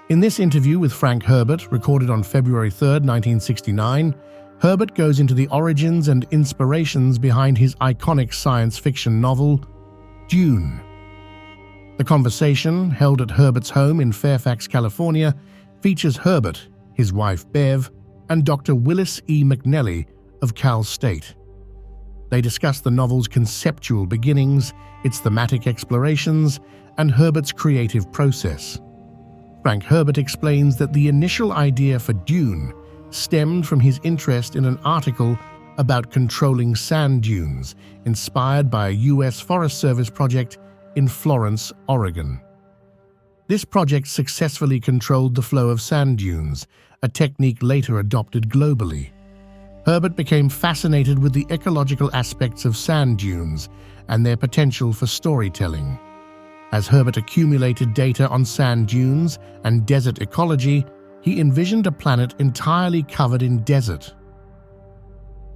In this interview with Frank Herbert, recorded on February 3, 1969, Herbert goes into the origins and inspirations behind his iconic science fiction novel, Dune. The conversation, held at Herbert's home in Fairfax, California, features Herbert, his wife Bev, and Dr. Willis E. McNelly of Cal State. They discuss the novel's conceptual beginnings, its thematic explorations, and Herbert's creative process. Frank Herbert explains that the initial idea for Dune stemmed from his interest in an article about controlling sand dunes, inspired by a U.S. Forest Service project in Florence, Oregon. This project successfully controlled the flow of sand dunes, a technique later adopted globally. Herbert became fascinated with the ecological aspects of sand dunes and their potential for storytelling. As Herbert accumulated data on sand dunes and desert ecology, he envisioned a planet entirely covered in desert.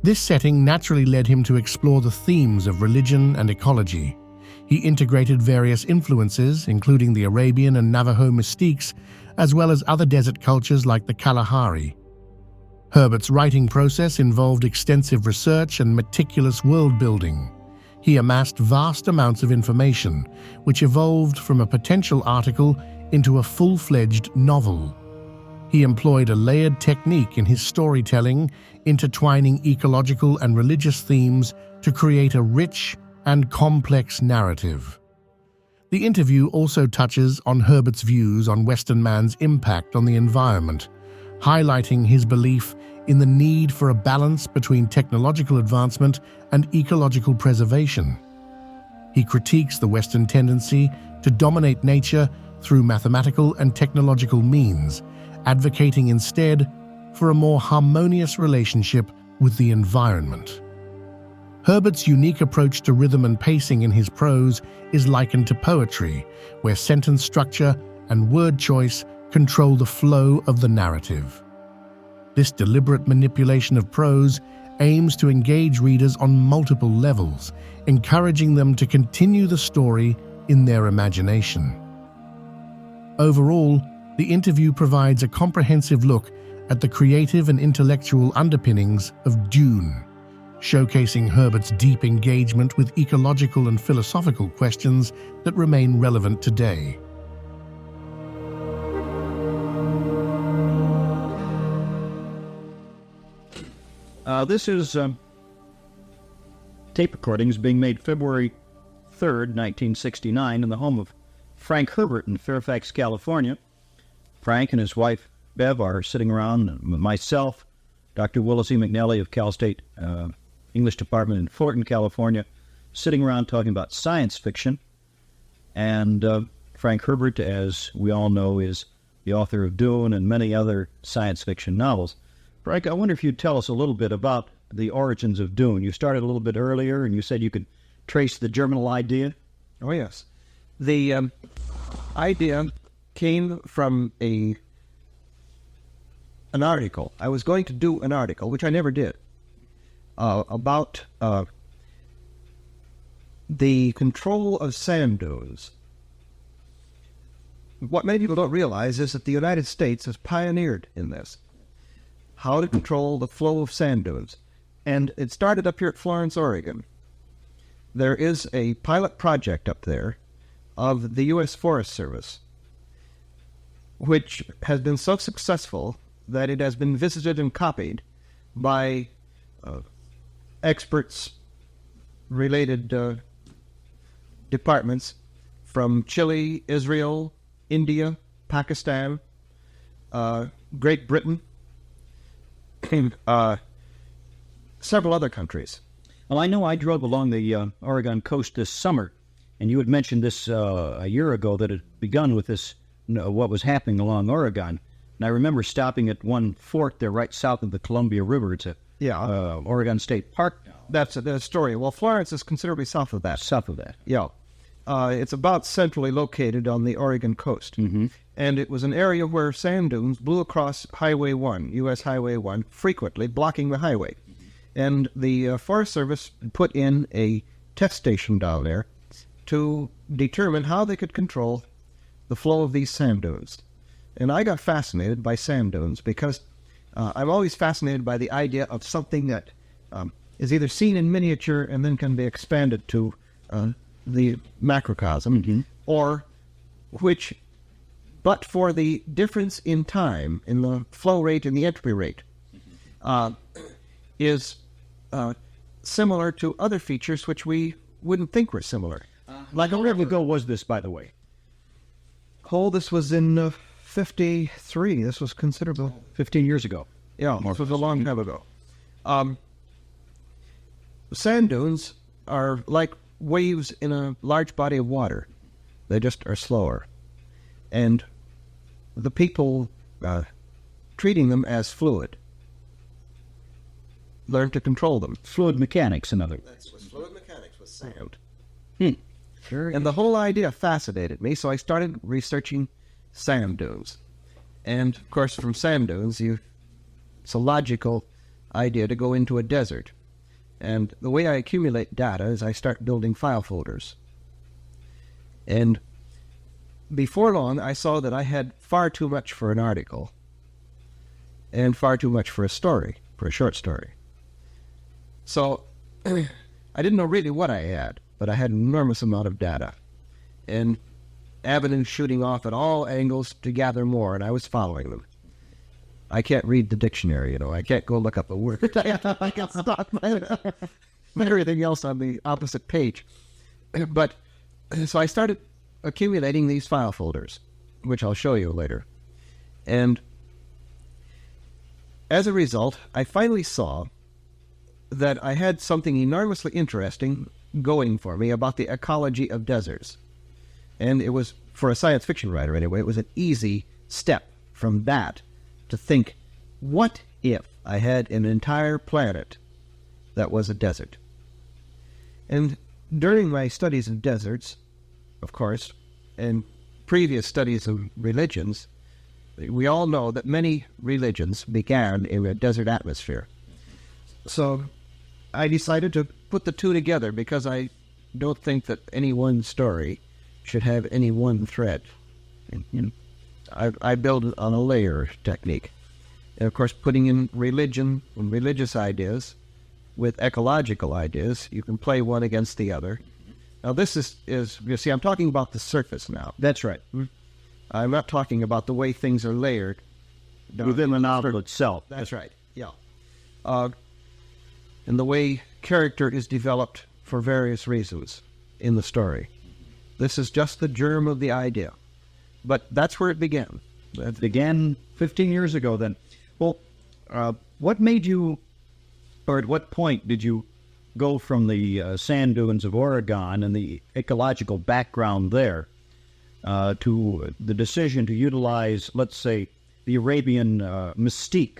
This setting naturally led him to explore the themes of religion and ecology. He integrated various influences, including the Arabian and Navajo mystiques, as well as other desert cultures like the Kalahari. Herbert's writing process involved extensive research and meticulous world-building. He amassed vast amounts of information, which evolved from a potential article into a full-fledged novel. He employed a layered technique in his storytelling, intertwining ecological and religious themes to create a rich and complex narrative. The interview also touches on Herbert's views on Western man's impact on the environment, highlighting his belief in the need for a balance between technological advancement and ecological preservation. He critiques the Western tendency to dominate nature through mathematical and technological means, advocating instead for a more harmonious relationship with the environment. Herbert's unique approach to rhythm and pacing in his prose is likened to poetry, where sentence structure and word choice control the flow of the narrative. This deliberate manipulation of prose aims to engage readers on multiple levels, encouraging them to continue the story in their imagination. Overall, the interview provides a comprehensive look at the creative and intellectual underpinnings of Dune, showcasing Herbert's deep engagement with ecological and philosophical questions that remain relevant today. This is tape recordings being made February 3rd, 1969, in the home of Frank Herbert in Fairfax, California. Frank and his wife, Bev, are sitting around, and myself, Dr. Willis E. McNelly of Cal State English Department in Fullerton, California, sitting around talking about science fiction. And Frank Herbert, as we all know, is the author of Dune and many other science fiction novels. Frank, I wonder if you'd tell us a little bit about the origins of Dune. You started a little bit earlier, and you said you could trace the germinal idea. Oh, yes. The idea came from an article. I was going to do an article, which I never did, about the control of sand dunes. What many people don't realize is that the United States has pioneered in this, how to control the flow of sand dunes. And it started up here at Florence, Oregon. There is a pilot project up there of the U.S. Forest Service, which has been so successful that it has been visited and copied by experts, related departments from Chile, Israel, India, Pakistan, Great Britain, several other countries. Well, I know I drove along the Oregon coast this summer, and you had mentioned this a year ago that it had begun with this, what was happening along Oregon. And I remember stopping at one fort there right south of the Columbia River. It's a Oregon State Park now. That's the story. Well, Florence is considerably south of that. South of that. Yeah. It's about centrally located on the Oregon coast. Mm-hmm. And it was an area where sand dunes blew across Highway 1, U.S. Highway 1, frequently blocking the highway. Mm-hmm. And the Forest Service put in a test station down there to determine how they could control the flow of these sand dunes. And I got fascinated by sand dunes because I'm always fascinated by the idea of something that is either seen in miniature and then can be expanded to the macrocosm, or which, but for the difference in time, in the flow rate and the entropy rate, is similar to other features which we wouldn't think were similar. Like how long ago was this, by the way? Oh, this was in 53. This was considerable. 15 years ago. Yeah, this was a long time ago. Sand dunes are like waves in a large body of water. They just are slower. And the people treating them as fluid learn to control them. Fluid mechanics, in other words. That's fluid mechanics with sand. Sure. And the whole idea fascinated me, so I started researching sand dunes. And, of course, from sand dunes, it's a logical idea to go into a desert. And the way I accumulate data is I start building file folders. And before long, I saw that I had far too much for an article and far too much for a story, for a short story. So I didn't know really what I had, but I had an enormous amount of data and avenues shooting off at all angles to gather more, and I was following them. I can't read the dictionary, I can't go look up a word. I can stop everything else on the opposite page. But so I started accumulating these file folders, which I'll show you later. And as a result, I finally saw that I had something enormously interesting going for me about the ecology of deserts. And it was, for a science fiction writer anyway, it was an easy step from that to think, what if I had an entire planet that was a desert? And during my studies of deserts, of course, and previous studies of religions, we all know that many religions began in a desert atmosphere. So I decided to put the two together because I don't think that any one story should have any one thread. And, I build it on a layer technique. And of course, putting in religion and religious ideas with ecological ideas, you can play one against the other. Now this is you see, I'm talking about the surface now. That's right. I'm not talking about the way things are layered. Within the novel itself. That's right, yeah. And the way character is developed for various reasons in the story. This is just the germ of the idea. But that's where it began. It began 15 years ago then. Well, what made you, or at what point did you go from the sand dunes of Oregon and the ecological background there to the decision to utilize, let's say, the Arabian mystique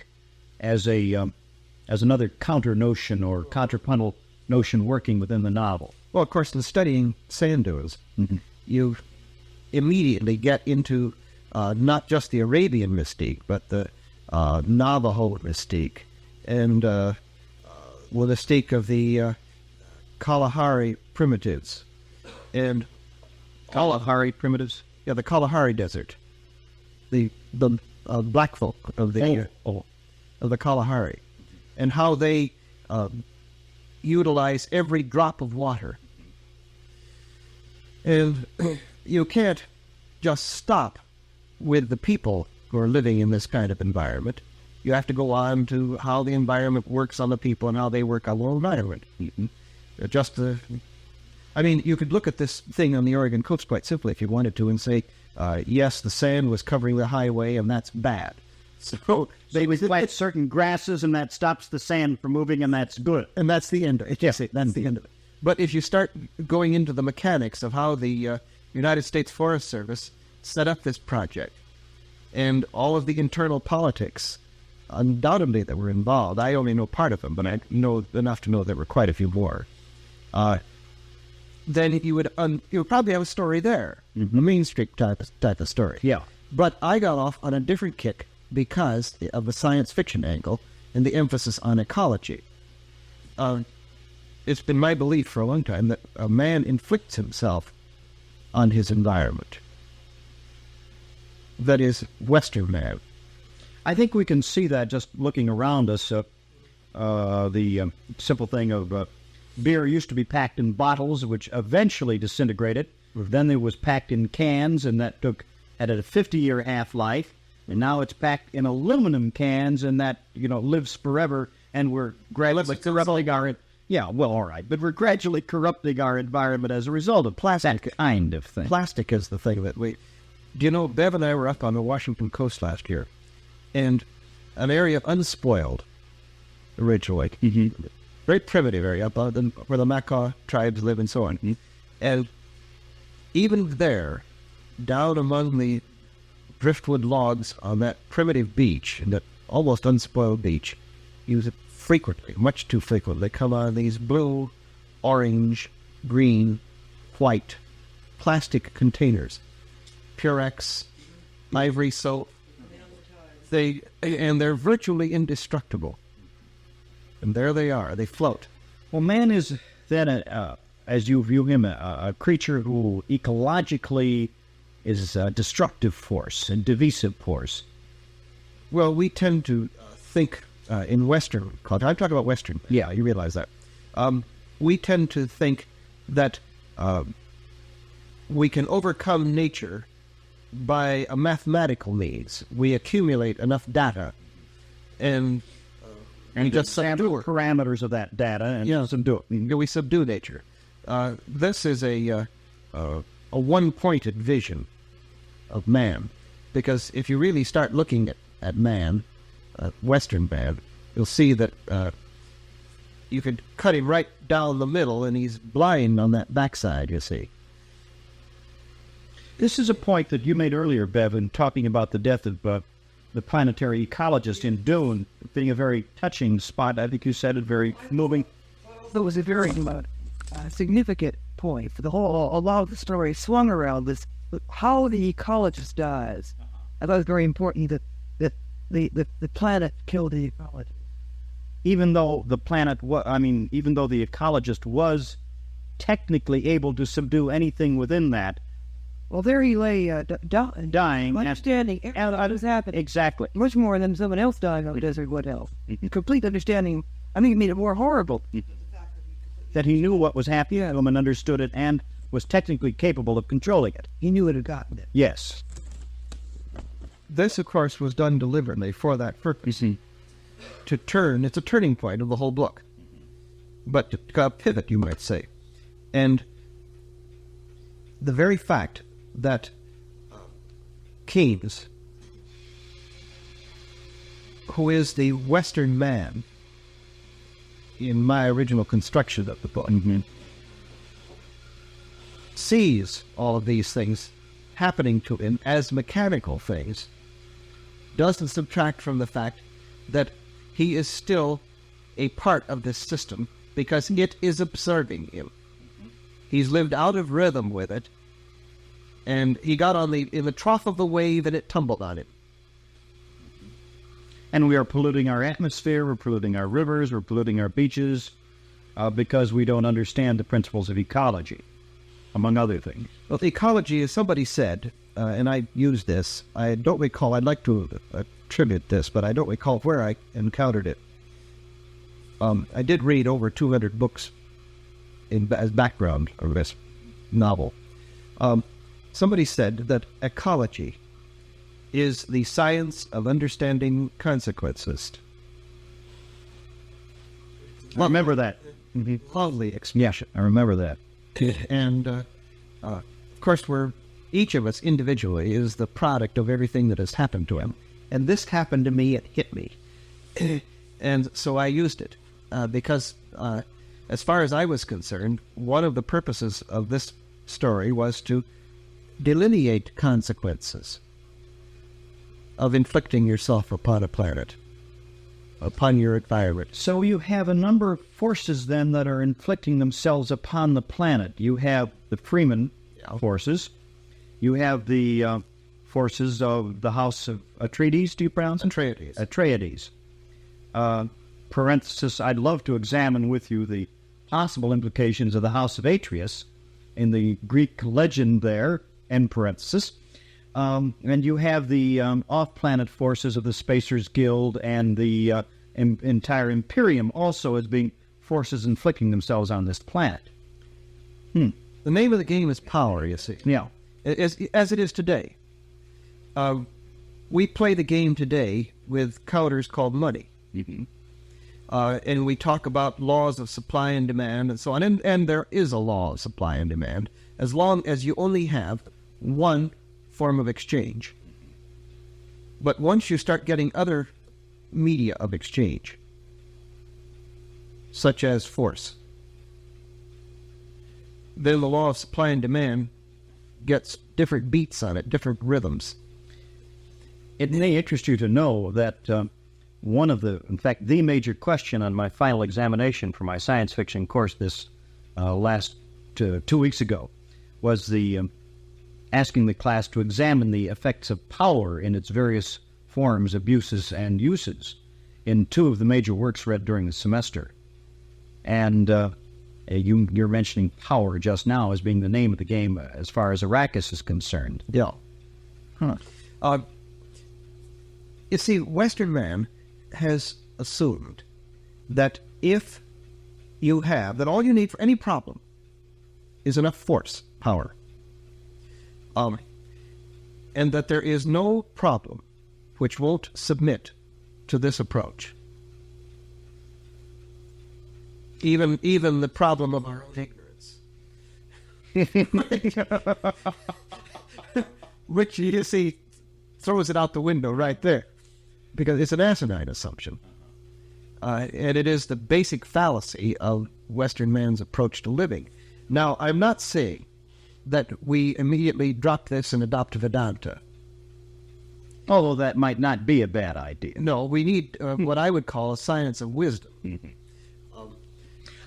as another counter notion or contrapuntal notion working within the novel? Well, of course, in studying sand dunes, you immediately get into not just the Arabian mystique, but the Navajo mystique, and the mystique of the Kalahari primitives. And Kalahari primitives? Yeah, the Kalahari Desert. The black folk of the of the Kalahari, and how they utilize every drop of water. And you can't just stop with the people who are living in this kind of environment. You have to go on to how the environment works on the people and how they work on the environment. I mean, you could look at this thing on the Oregon coast quite simply if you wanted to and say, yes, the sand was covering the highway and that's bad. So they would plant certain grasses and that stops the sand from moving and that's good. And that's the end of it. Yes, that's the end of it. But if you start going into the mechanics of how the United States Forest Service set up this project and all of the internal politics, undoubtedly, that were involved, I only know part of them, but I know enough to know there were quite a few more. Then you would probably have a story there, a Main Street type of story. Yeah. But I got off on a different kick because of the science fiction angle and the emphasis on ecology. It's been my belief for a long time that a man inflicts himself on his environment. that is Western man. I think we can see that just looking around us. The simple thing of beer used to be packed in bottles, which eventually disintegrated. Then it was packed in cans, and that had a 50-year half-life. And now it's packed in aluminum cans, and that lives forever. And we're gradually corrupting our we're gradually corrupting our environment as a result of plastic. That kind of thing. Plastic is the thing that we. Do you know, Bev and I were up on the Washington coast last year, and an area unspoiled originally, very primitive area up where the Macaw tribes live and so on, and even there, down among the driftwood logs on that primitive beach, and that almost unspoiled beach, use it frequently, much too frequently. Come on these blue, orange, green, white plastic containers, Purex, ivory soap. They're virtually indestructible. And there they are. They float. Well, man is then, as you view him, a creature who ecologically is a destructive force, a divisive force. Well, we tend to think in Western culture. I'm talking about Western. Yeah, you realize that. We tend to think that we can overcome nature by a mathematical means. We accumulate enough data, and just sample parameters of that data and subdue it. We subdue nature. This is a one-pointed vision of man, because if you really start looking at man, Western man, you'll see that you could cut him right down the middle, and he's blind on that backside, you see. This is a point that you made earlier, Bev, in talking about the death of the planetary ecologist in Dune being a very touching spot. I think you said it, very moving. It was a very significant point for a lot of the story swung around this, how the ecologist dies. I thought it was very important that the planet killed the ecologist. Even though the ecologist was technically able to subdue anything within that. Well, there he lay dying, understanding what was happening. Exactly. Much more than someone else dying on the desert would help. Complete understanding. I think it made it more horrible. That he knew what was happening to him and understood it and was technically capable of controlling it. He knew it had gotten it. Yes. This, of course, was done deliberately for that purpose. To turn, it's a turning point of the whole book. But to pivot, you might say. And the very fact that Keynes, who is the Western man in my original construction of the book, sees all of these things happening to him as mechanical things, doesn't subtract from the fact that he is still a part of this system because it is observing him. He's lived out of rhythm with it, and he got in the trough of the wave, and it tumbled on him. And we are polluting our atmosphere, we're polluting our rivers, we're polluting our beaches, because we don't understand the principles of ecology, among other things. Well, ecology, as somebody said, and I used this, I don't recall, I'd like to attribute this, but I don't recall where I encountered it. I did read over 200 books as background of this novel. Somebody said that ecology is the science of understanding consequences. I remember that. Lovely expression. Yeah, I remember that. And, of course, each of us individually is the product of everything that has happened to him. And this happened to me, it hit me. And so I used it, because as far as I was concerned, one of the purposes of this story was to delineate consequences of inflicting yourself upon a planet, upon your environment. So you have a number of forces then that are inflicting themselves upon the planet. You have the Freeman forces. You have the forces of the House of Atreides, do you pronounce it? Atreides. Atreides. Parenthesis, I'd love to examine with you the possible implications of the House of Atreus in the Greek legend there, end parenthesis. And you have the off-planet forces of the Spacers Guild and the entire Imperium also as being forces inflicting themselves on this planet. The name of the game is power, you see. Yeah. As it is today. We play the game today with counters called money. And we talk about laws of supply and demand and so on. And there is a law of supply and demand as long as you only have one form of exchange. But once you start getting other media of exchange, such as force, then the law of supply and demand gets different beats on it, different rhythms. It may interest you to know that in fact, the major question on my final examination for my science fiction course this last 2 weeks ago was asking the class to examine the effects of power in its various forms, abuses, and uses in 2 of the major works read during the semester. And you're mentioning power just now as being the name of the game as far as Arrakis is concerned. Yeah. You see, Western man has assumed that if you have, that all you need for any problem is enough force, power. And that there is no problem which won't submit to this approach. Even the problem of our own ignorance. Which, you see, throws it out the window right there. Because it's an asinine assumption. And it is the basic fallacy of Western man's approach to living. Now, I'm not saying that we immediately drop this and adopt Vedanta. Although that might not be a bad idea. No, we need what I would call a science of wisdom.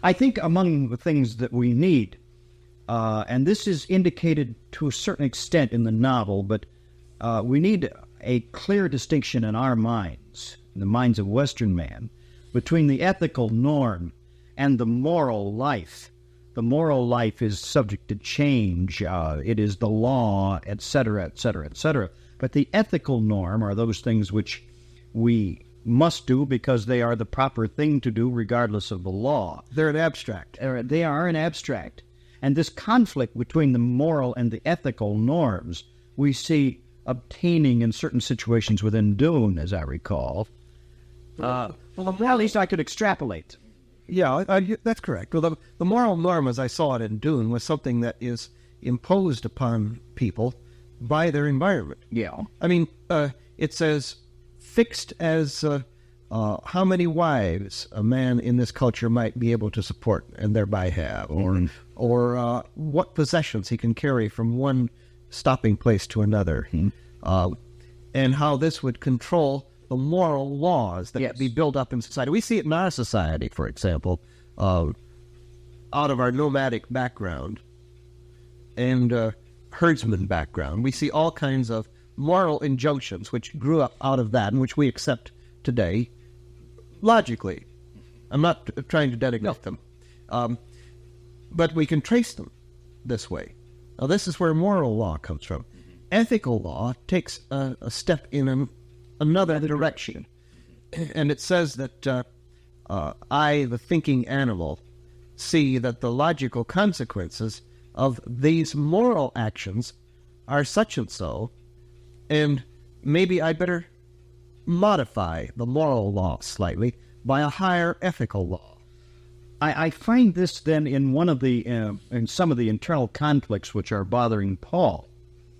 I think among the things that we need, and this is indicated to a certain extent in the novel, but we need a clear distinction in our minds, in the minds of Western man, between the ethical norm and the moral life. The moral life is subject to change. It is the law, etc., etc., etc. But the ethical norm are those things which we must do because they are the proper thing to do regardless of the law. They're an abstract. They are an abstract. And this conflict between the moral and the ethical norms we see obtaining in certain situations within Dune, as I recall. Well, at least I could extrapolate. Yeah, that's correct. Well, the moral norm, as I saw it in Dune, was something that is imposed upon people by their environment. Yeah. I mean, it says fixed as how many wives a man in this culture might be able to support and thereby have, or what possessions he can carry from one stopping place to another, and how this would control the moral laws that could be built up in society. We see it in our society, for example, out of our nomadic background and herdsman background. We see all kinds of moral injunctions which grew up out of that and which we accept today logically. I'm not trying to denigrate them. But we can trace them this way. Now, this is where moral law comes from. Ethical law takes a step in another direction. And it says that I, the thinking animal, see that the logical consequences of these moral actions are such and so, and maybe I'd better modify the moral law slightly by a higher ethical law. I find this then in one of the in some of the internal conflicts which are bothering Paul.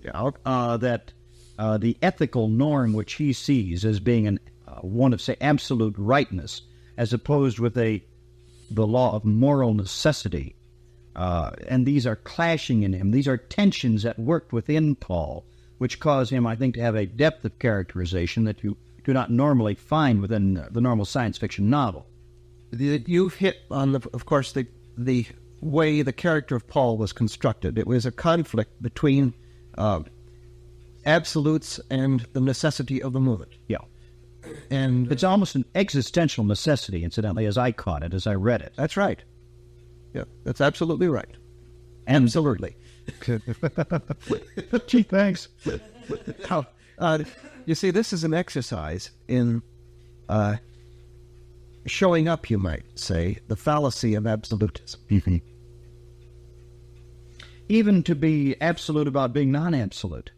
That the ethical norm which he sees as being one of, say, absolute rightness, as opposed with the law of moral necessity, and these are clashing in him. These are tensions at work within Paul, which cause him, I think, to have a depth of characterization that you do not normally find within the normal science fiction novel. You've hit on, of course, the way the character of Paul was constructed. It was a conflict between absolutes and the necessity of the moment. Yeah. And it's almost an existential necessity, incidentally, as I caught it, as I read it. That's right. Yeah, that's absolutely right. And Absolutely. Gee, thanks. Now, you see, this is an exercise in showing up, you might say, the fallacy of absolutism. Even to be absolute about being non-absolute.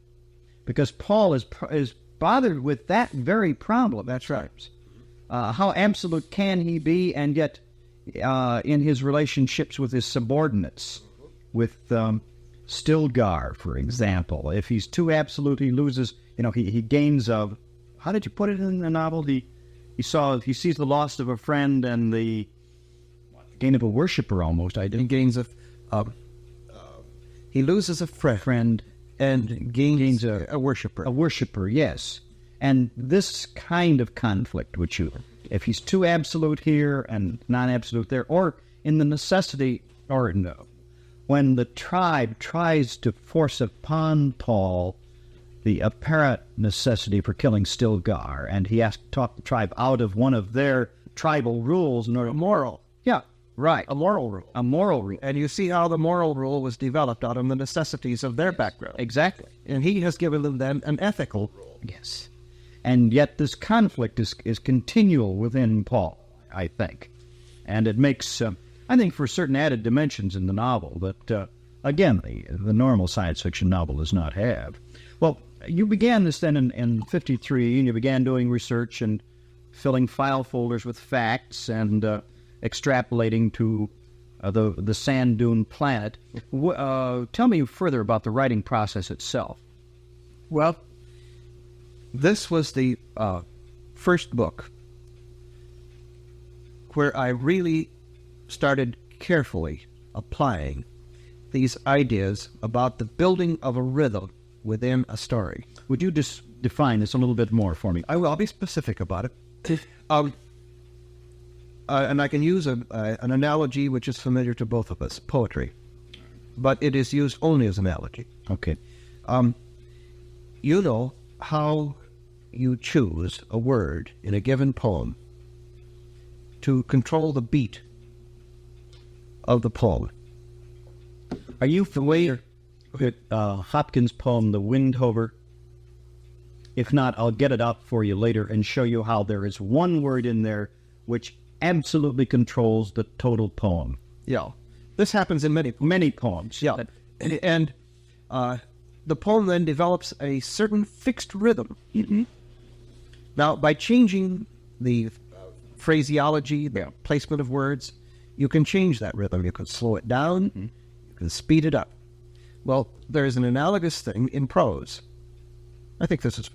Because Paul is bothered with that very problem. That's right. How absolute can he be, and yet in his relationships with his subordinates, with Stilgar, for example. If he's too absolute, he loses, he gains of, how did you put it in the novel? He sees the loss of a friend and the gain of a worshiper almost. He gains he loses a friend and gains a worshiper. A worshiper, yes. And this kind of conflict, if he's too absolute here and non-absolute there, or in the necessity, or no, when the tribe tries to force upon Paul the apparent necessity for killing Stilgar, and he has to talk the tribe out of one of their tribal rules in order. Moral. Yeah, right. A moral rule. A moral rule. And you see how the moral rule was developed out of the necessities of their background. Exactly. And he has given them then an ethical rule. Yes. And yet this conflict is continual within Paul, I think. And it makes, I think, for certain added dimensions in the novel that, again, the normal science fiction novel does not have. Well, you began this then in 53, and you began doing research and filling file folders with facts and extrapolating to the sand dune planet. Tell me further about the writing process itself. Well, this was the first book where I really started carefully applying these ideas about the building of a rhythm within a story. Would you just define this a little bit more for me? I'll be specific about it. And I can use an analogy which is familiar to both of us, poetry. But it is used only as an analogy. Okay. You know how you choose a word in a given poem to control the beat of the poem. Are you familiar with Hopkins' poem, The Windhover? If not, I'll get it up for you later and show you how there is one word in there which absolutely controls the total poem. Yeah. This happens in many poems. Yeah. And the poem then develops a certain fixed rhythm. Mm-hmm. Now, by changing the phraseology, the placement of words, you can change that rhythm. You can slow it down. Mm-hmm. You can speed it up. Well, there is an analogous thing in prose. I think this is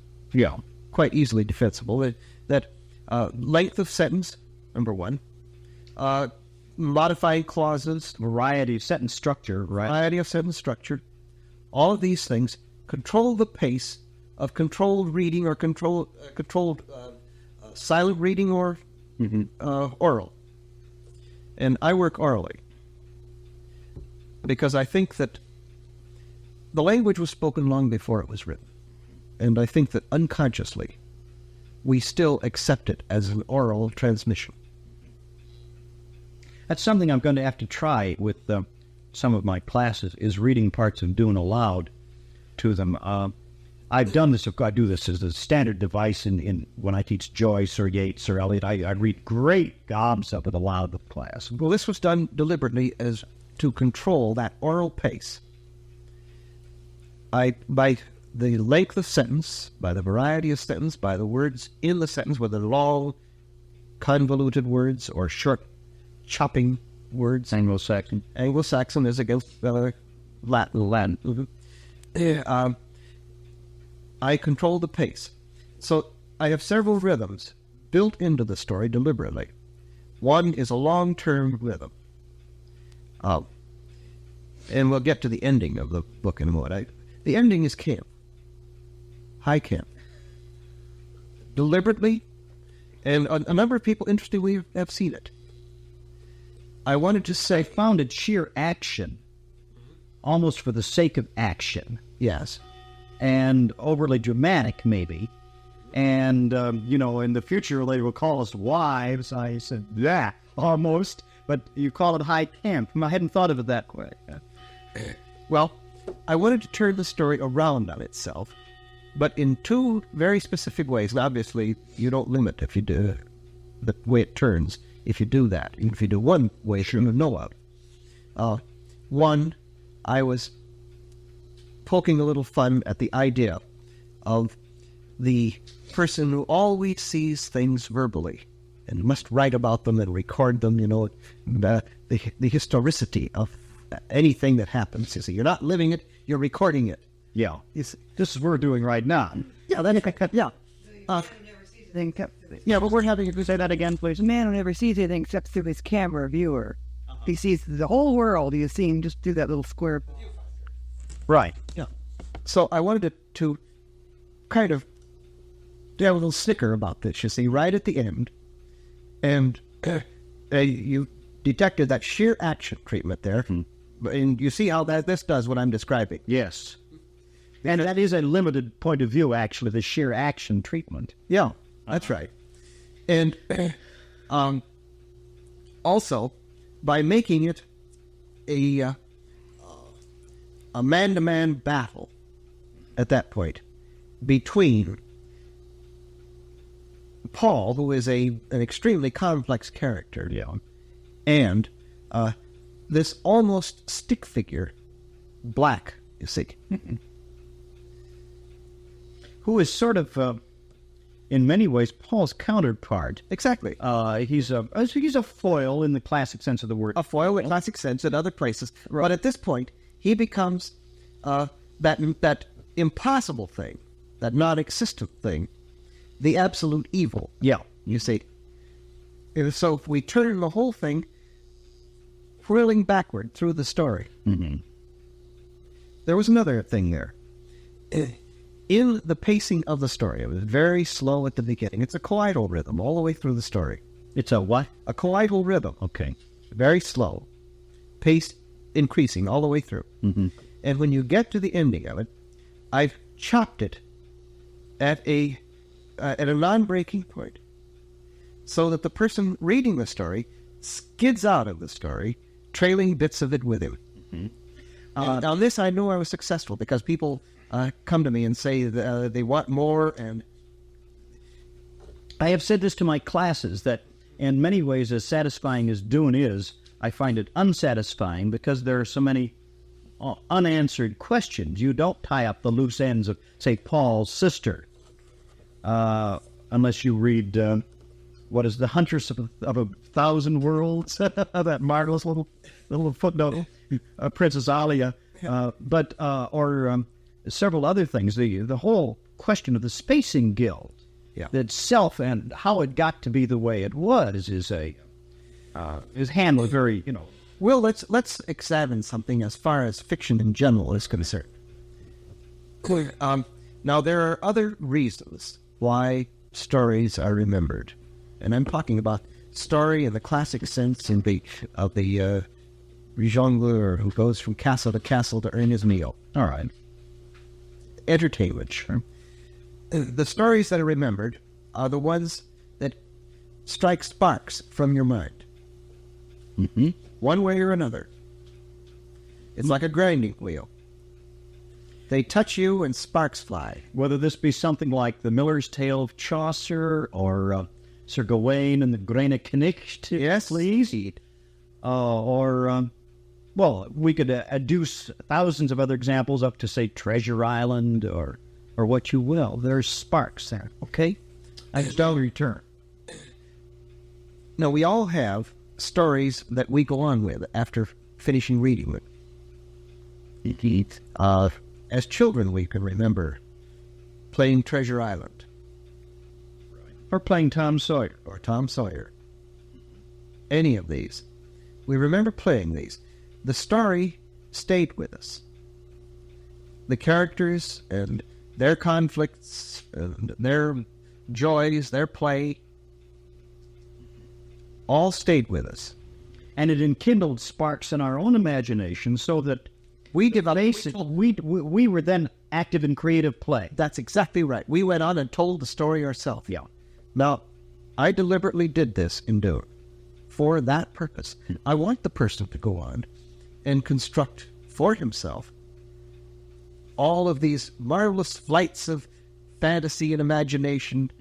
quite easily defensible. That length of sentence, number one. Modifying clauses. Variety of sentence structure, right? Variety of sentence structure. All of these things control the pace of controlled reading or controlled silent reading or oral. And I work orally because I think that the language was spoken long before it was written. And I think that unconsciously we still accept it as an oral transmission. That's something I'm going to have to try with some of my classes, is reading parts of Dune aloud to them. I've done this. I do this as a standard device in when I teach Joyce or Yeats or Eliot. I read great gobs of it aloud to the class. Well, this was done deliberately as to control that oral pace. By the length of sentence, by the variety of sentence, by the words in the sentence, whether long, convoluted words or short, chopping words. Anglo-Saxon. Anglo-Saxon is against Latin. Mm-hmm. I control the pace. So I have several rhythms built into the story deliberately. One is a long-term rhythm. And we'll get to the ending of the book in a moment. The ending is camp. High camp. Deliberately, and a number of people, interestingly, have seen it. I wanted to say, I found it sheer action, almost for the sake of action. Yes. And overly dramatic, maybe. And, in the future, later will call us wives. I said, yeah, almost. But you call it high camp. I hadn't thought of it that way. Well, I wanted to turn the story around on itself, but in two very specific ways. And obviously, you don't limit if you do the way it turns. If you do that, even if you do one way, you know of. One, I was poking a little fun at the idea of the person who always sees things verbally and must write about them and record them, the historicity of anything that happens. You see, you're not living it, you're recording it. Yeah. This is what we're doing right now. Yeah, yeah. Yeah, but we're having a Say that again, please. The man who never sees anything except through his camera viewer. He sees the whole world. You see him just through that little square. Right. Yeah. So I wanted to kind of have a little snicker about this, you see, right at the end. And you detected that sheer action treatment there. Mm-hmm. And you see how this does what I'm describing. Yes. And that is a limited point of view, actually, the sheer action treatment. Yeah, that's right. And also, by making it a man-to-man battle at that point between Paul, who is an extremely complex character, and this almost stick figure, Black, you see. Who is sort of, in many ways, Paul's counterpart. Exactly. He's a foil in the classic sense of the word. A foil in the classic sense in other places. Right. But at this point, he becomes that impossible thing, that non-existent thing, the absolute evil. Yeah. You see. And so if we turn the whole thing whirling backward through the story. Mm-hmm. There was another thing there. In the pacing of the story, it was very slow at the beginning. It's a coital rhythm all the way through the story. It's a what? A coital rhythm. Okay. Very slow. Pace increasing all the way through. Mm-hmm. And when you get to the ending of it, I've chopped it at a non-breaking point, so that the person reading the story skids out of the story, trailing bits of it with him. Mm-hmm. Now this I know I was successful, because people come to me and say they want more, and I have said this to my classes, that in many ways, as satisfying as Dune is, I find it unsatisfying because there are so many unanswered questions. You don't tie up the loose ends of, say, Paul's sister, unless you read, what is The Huntress of a Thousand Worlds, that marvelous little footnote, Princess Alia, or several other things. The whole question of the Spacing Guild, itself, and how it got to be the way it was, is handled very, Well, let's examine something as far as fiction in general is concerned. Now, there are other reasons why stories are remembered, and I'm talking about story in the classic sense of the jongleur who goes from castle to castle to earn his meal. All right. Entertainment. Sure. The stories that are remembered are the ones that strike sparks from your mind. Mm-hmm. One way or another. It's like a grinding wheel. They touch you and sparks fly. Whether this be something like The Miller's Tale of Chaucer, or Sir Gawain and the Grain Knicht, yes, please. Well, we could adduce thousands of other examples up to, say, Treasure Island, or what you will. There's sparks there, okay? I shall return. Now, we all have stories that we go on with after finishing reading them. As children, we can remember playing Treasure Island. Or playing Tom Sawyer. Or Tom Sawyer. Any of these. We remember playing these. The story stayed with us. The characters and their conflicts and their joys, their play, all stayed with us. And it enkindled sparks in our own imagination, so that we were then active in creative play. That's exactly right. We went on and told the story ourselves. Yeah. Now, I deliberately did this in Dune for that purpose. I want the person to go on and construct for himself all of these marvelous flights of fantasy and imagination.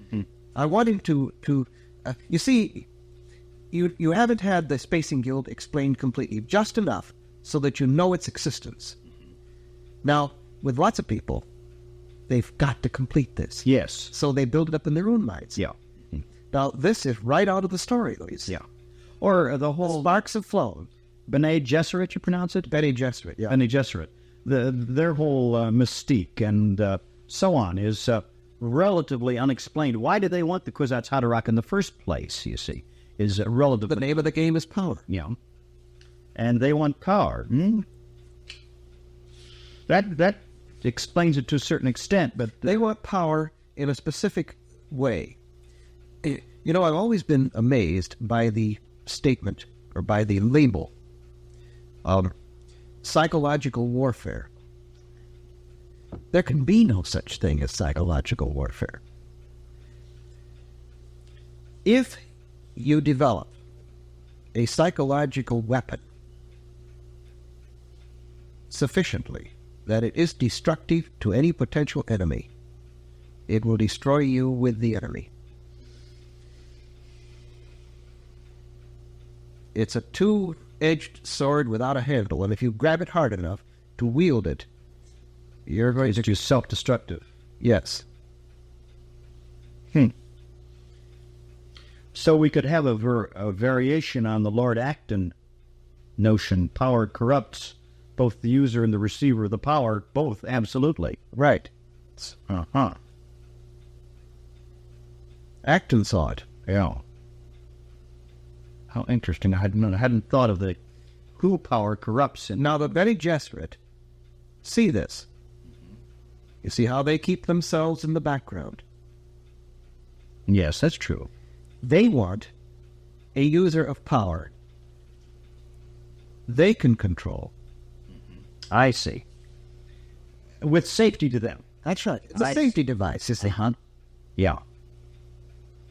I want him to you see, you haven't had the Spacing Guild explained completely, just enough so that you know its existence. Now, with lots of people, they've got to complete this. Yes. So they build it up in their own minds. Yeah. Now, this is right out of the story, Louise. Yeah. Or the whole Sparks have flown. Bene Gesserit, you pronounce it? Bene Gesserit, yeah. Bene Gesserit. Their whole mystique and so on is relatively unexplained. Why did they want the Kwisatz Haderach in the first place, you see? Is relatively... The name of the game is power. Yeah. And they want power. That explains it to a certain extent, but... They want power in a specific way. You know, I've always been amazed by the statement, or by the label, psychological warfare. There can be no such thing as psychological warfare. If you develop a psychological weapon sufficiently that it is destructive to any potential enemy, it will destroy you with the enemy. It's a two-edged sword without a handle, and if you grab it hard enough to wield it, you're going to... It's self-destructive. Yes. So we could have a variation on the Lord Acton notion. Power corrupts both the user and the receiver of the power, both, absolutely. Right. Uh-huh. Acton saw it. Yeah. How interesting. I hadn't thought of the who power corrupts. Now, the Bene Gesserit see this. You see how they keep themselves in the background. Yes, that's true. They want a user of power they can control. I see. With safety to them. That's right. It's a safety device, you see. Yeah.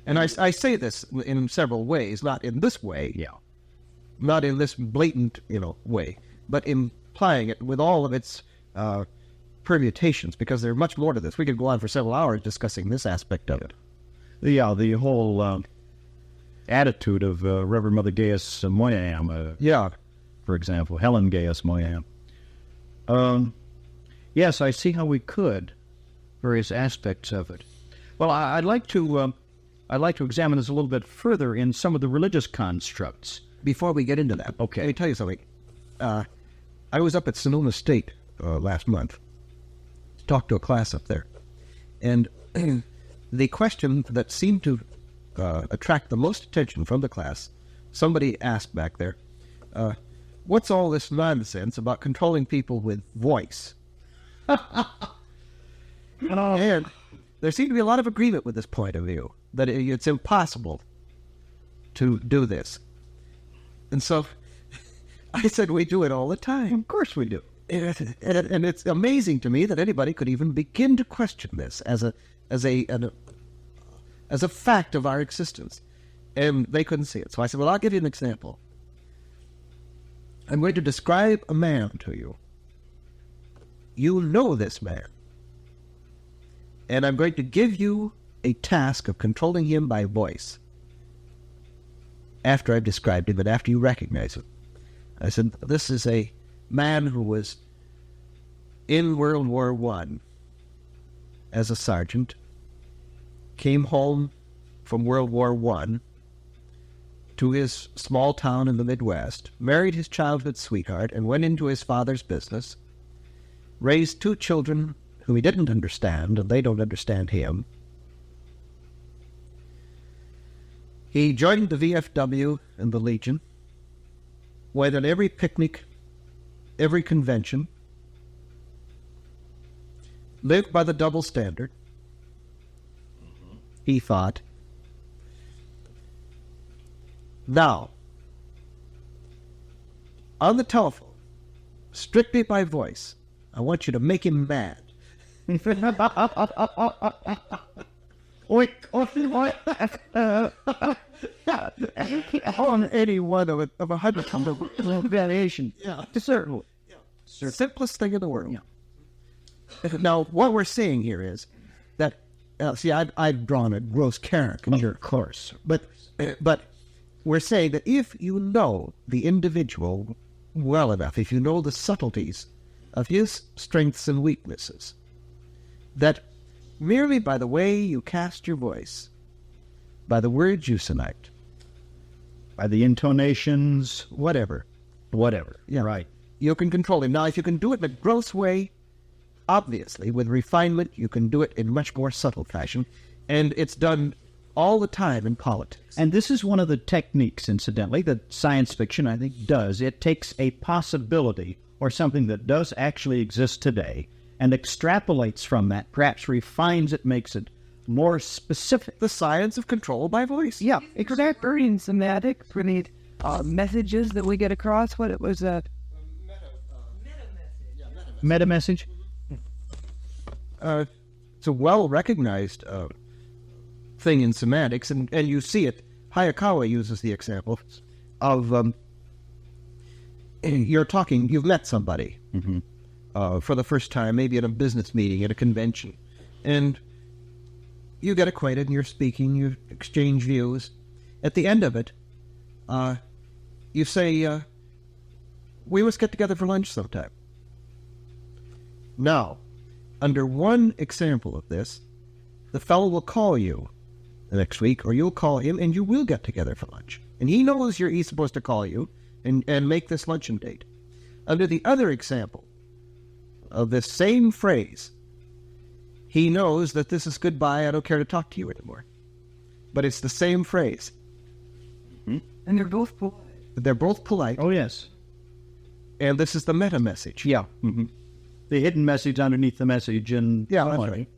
And I say this in several ways, not in this way. Yeah. Not in this blatant, way, but implying it with all of its permutations, because there's much more to this. We could go on for several hours discussing this aspect of it. Yeah, the whole attitude of Reverend Mother Gaius Moyam, for example, Helen Gaius Moyam. Yes, I see how we could, various aspects of it. Well, I'd like to examine this a little bit further in some of the religious constructs. Before we get into that, okay, let me tell you something. I was up at Sonoma State last month, talked to a class up there, and the question that seemed to attract the most attention from the class, somebody asked back there, what's all this nonsense about controlling people with voice? And there seemed to be a lot of agreement with this point of view, that it's impossible to do this. And so I said, we do it all the time. Of course we do. And it's amazing to me that anybody could even begin to question this as a fact of our existence. And they couldn't see it. So I said, well, I'll give you an example. I'm going to describe a man to you. You know this man. And I'm going to give you a task of controlling him by voice. After I've described him and after you recognize him. I said, this is a man who was in World War I as a sergeant, came home from World War I to his small town in the Midwest, married his childhood sweetheart, and went into his father's business, raised two children whom he didn't understand, and they don't understand him. He joined the VFW and the Legion, went on every picnic, every convention, lived by the double standard, he thought. Now, on the telephone, strictly by voice, I want you to make him mad. On any one of 100 variation. Yeah. Certainly. Yeah. Simplest thing in the world. Yeah. Now, what we're saying here is that, see, I've drawn a gross caricature, Of course. but we're saying that if you know the individual well enough, if you know the subtleties of his strengths and weaknesses, that merely by the way you cast your voice, by the words you select, By the intonations, whatever, Yeah. Right. you can control him. Now, if you can do it in a gross way, obviously, with refinement, you can do it in much more subtle fashion, and it's done all the time in politics. And this is one of the techniques, incidentally, that science fiction, I think, does. It takes a possibility or something that does actually exist today and extrapolates from that, perhaps refines it, makes it more specific. The science of control by voice. Yeah, Is that very semantic for the messages that we get across? What it was Meta message? It's a well-recognized thing in semantics, and you see it. Hayakawa uses the example of you've met somebody for the first time, maybe at a business meeting, at a convention, and you get acquainted, and you're speaking, you exchange views. At the end of it, you say, we must get together for lunch sometime. Now, under one example of this, the fellow will call you the next week, or you'll call him, and you will get together for lunch. And he knows he's supposed to call you and make this luncheon date. Under the other example of this same phrase, he knows that this is goodbye, I don't care to talk to you anymore. But it's the same phrase. and they're both polite. They're both polite, Oh, yes. and this is the meta message. Yeah. The hidden message underneath the message. And Yeah, that's right.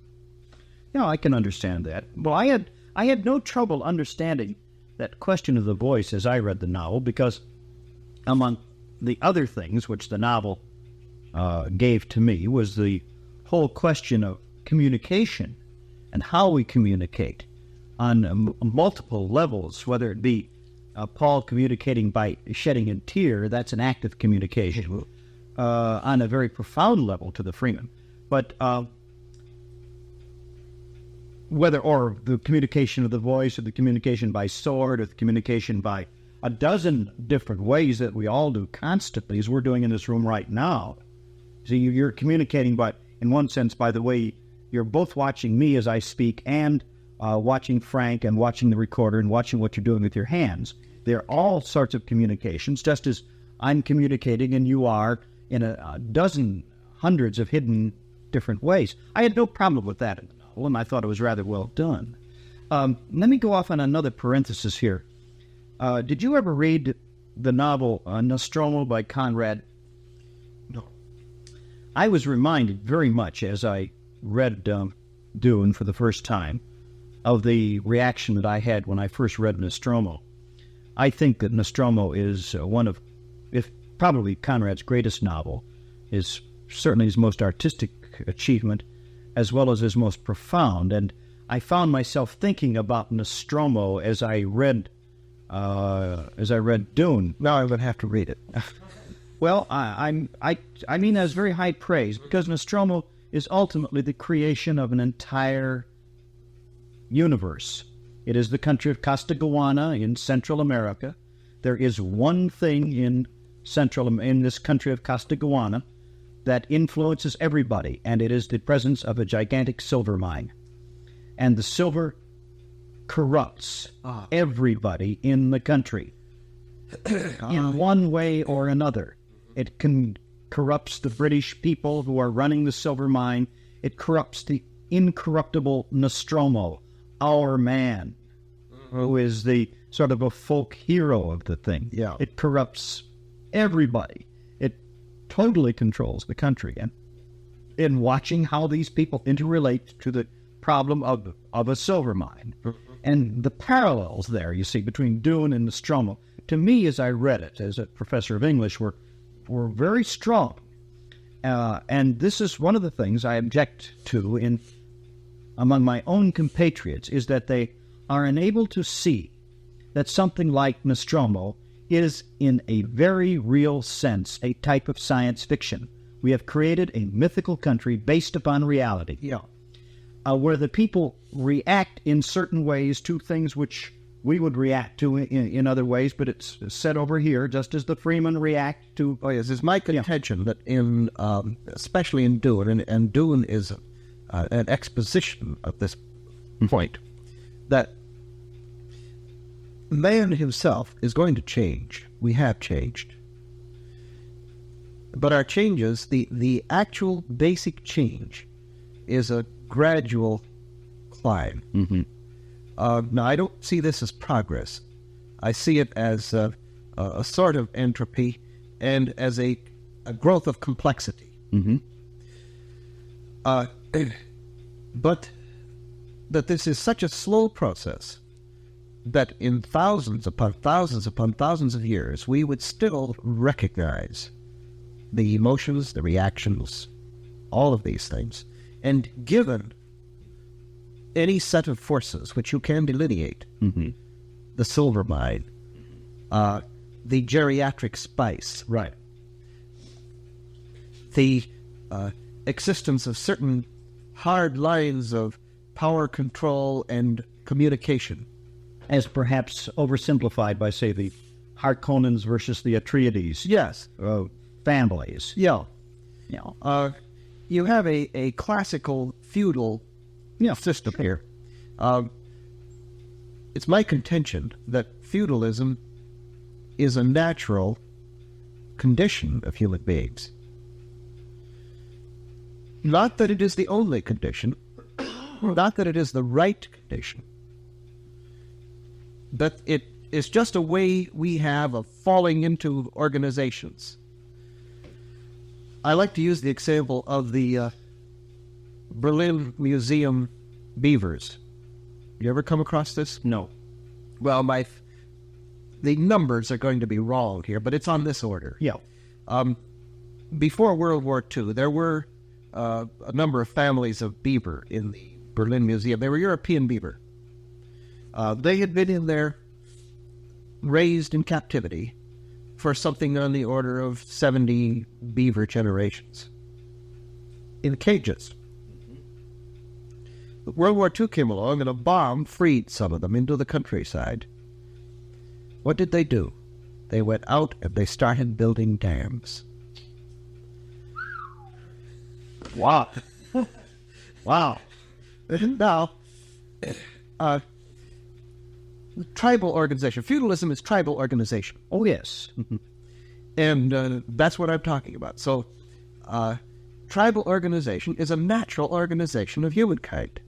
Yeah, I can understand that. Well, I had no trouble understanding that question of the voice as I read the novel, because among the other things which the novel gave to me was the whole question of communication and how we communicate on multiple levels, whether it be Paul communicating by shedding a tear, that's an act of communication on a very profound level to the Freeman. But whether, or the communication of the voice, or the communication by sword, or the communication by a dozen different ways that we all do constantly, as we're doing in this room right now. So you're communicating, but in one sense, by the way, you're both watching me as I speak, and watching Frank, and watching the recorder, and watching what you're doing with your hands. They're all sorts of communications, just as I'm communicating and you are, in a dozen, hundreds of hidden different ways. I had no problem with that in the novel, and I thought it was rather well done. Let me go off on another parenthesis here. Did you ever read the novel Nostromo by Conrad? No. I was reminded very much as I read Dune for the first time of the reaction that I had when I first read Nostromo. I think that Nostromo is one of, if probably Conrad's greatest novel, is certainly his most artistic achievement, as well as his most profound. And I found myself thinking about Nostromo as I read Dune. Now I'm going to have to read it. Well, I mean that's very high praise, because Nostromo is ultimately the creation of an entire universe. It is the country of Costaguana in Central America. There is one thing in this country of Costaguana that influences everybody, and it is the presence of a gigantic silver mine. And the silver corrupts everybody in the country in one way or another. It corrupts the British people who are running the silver mine. It corrupts the incorruptible Nostromo, our man, who is the sort of a folk hero of the thing. Yeah. It corrupts everybody. It totally controls the country. And in watching how these people interrelate to the problem of a silver mine, and the parallels there, you see, between Dune and Nostromo, to me, as I read it, as a professor of English, were very strong. And this is one of the things I object to among my own compatriots, is that they are unable to see that something like Nostromo is, in a very real sense, a type of science fiction. We have created a mythical country based upon reality. Yeah. Where the people react in certain ways to things which we would react to in other ways, but it's said over here, just as the Freemen react to... Oh, yes, it's my contention that in, especially in Dune, and Dune is an exposition of this point, that man himself is going to change. We have changed. But our changes, the actual basic change, is a gradual climb. Mm-hmm. Now, I don't see this as progress. I see it as a sort of entropy and as a growth of complexity. Mm-hmm. But that this is such a slow process that in thousands upon thousands upon thousands of years, we would still recognize the emotions, the reactions, all of these things. And given any set of forces which you can delineate, Mm-hmm. the silver mine, the geriatric spice, Right. the existence of certain hard lines of power control and communication. As perhaps oversimplified by, say, the Harkonnens versus the Atreides. Yes. Families. Yeah. You know. You have a classical feudal system here. It's my contention that feudalism is a natural condition of human beings. Not that it is the only condition, not that it is the right condition, but it is just a way we have of falling into organizations. I like to use the example of the Berlin Museum beavers. You ever come across this? No. Well, the numbers are going to be wrong here, but it's on this order. Yeah. Before World War II, there were a number of families of beaver in the Berlin Museum. They were European beaver. They had been in there, raised in captivity, for something on the order of 70 beaver generations in cages. World War II came along and a bomb freed some of them into the countryside. What did they do? They went out and they started building dams. Wow. Wow. Now, tribal organization. Feudalism is tribal organization. Oh, yes. And that's what I'm talking about. So, tribal organization is a natural organization of humankind.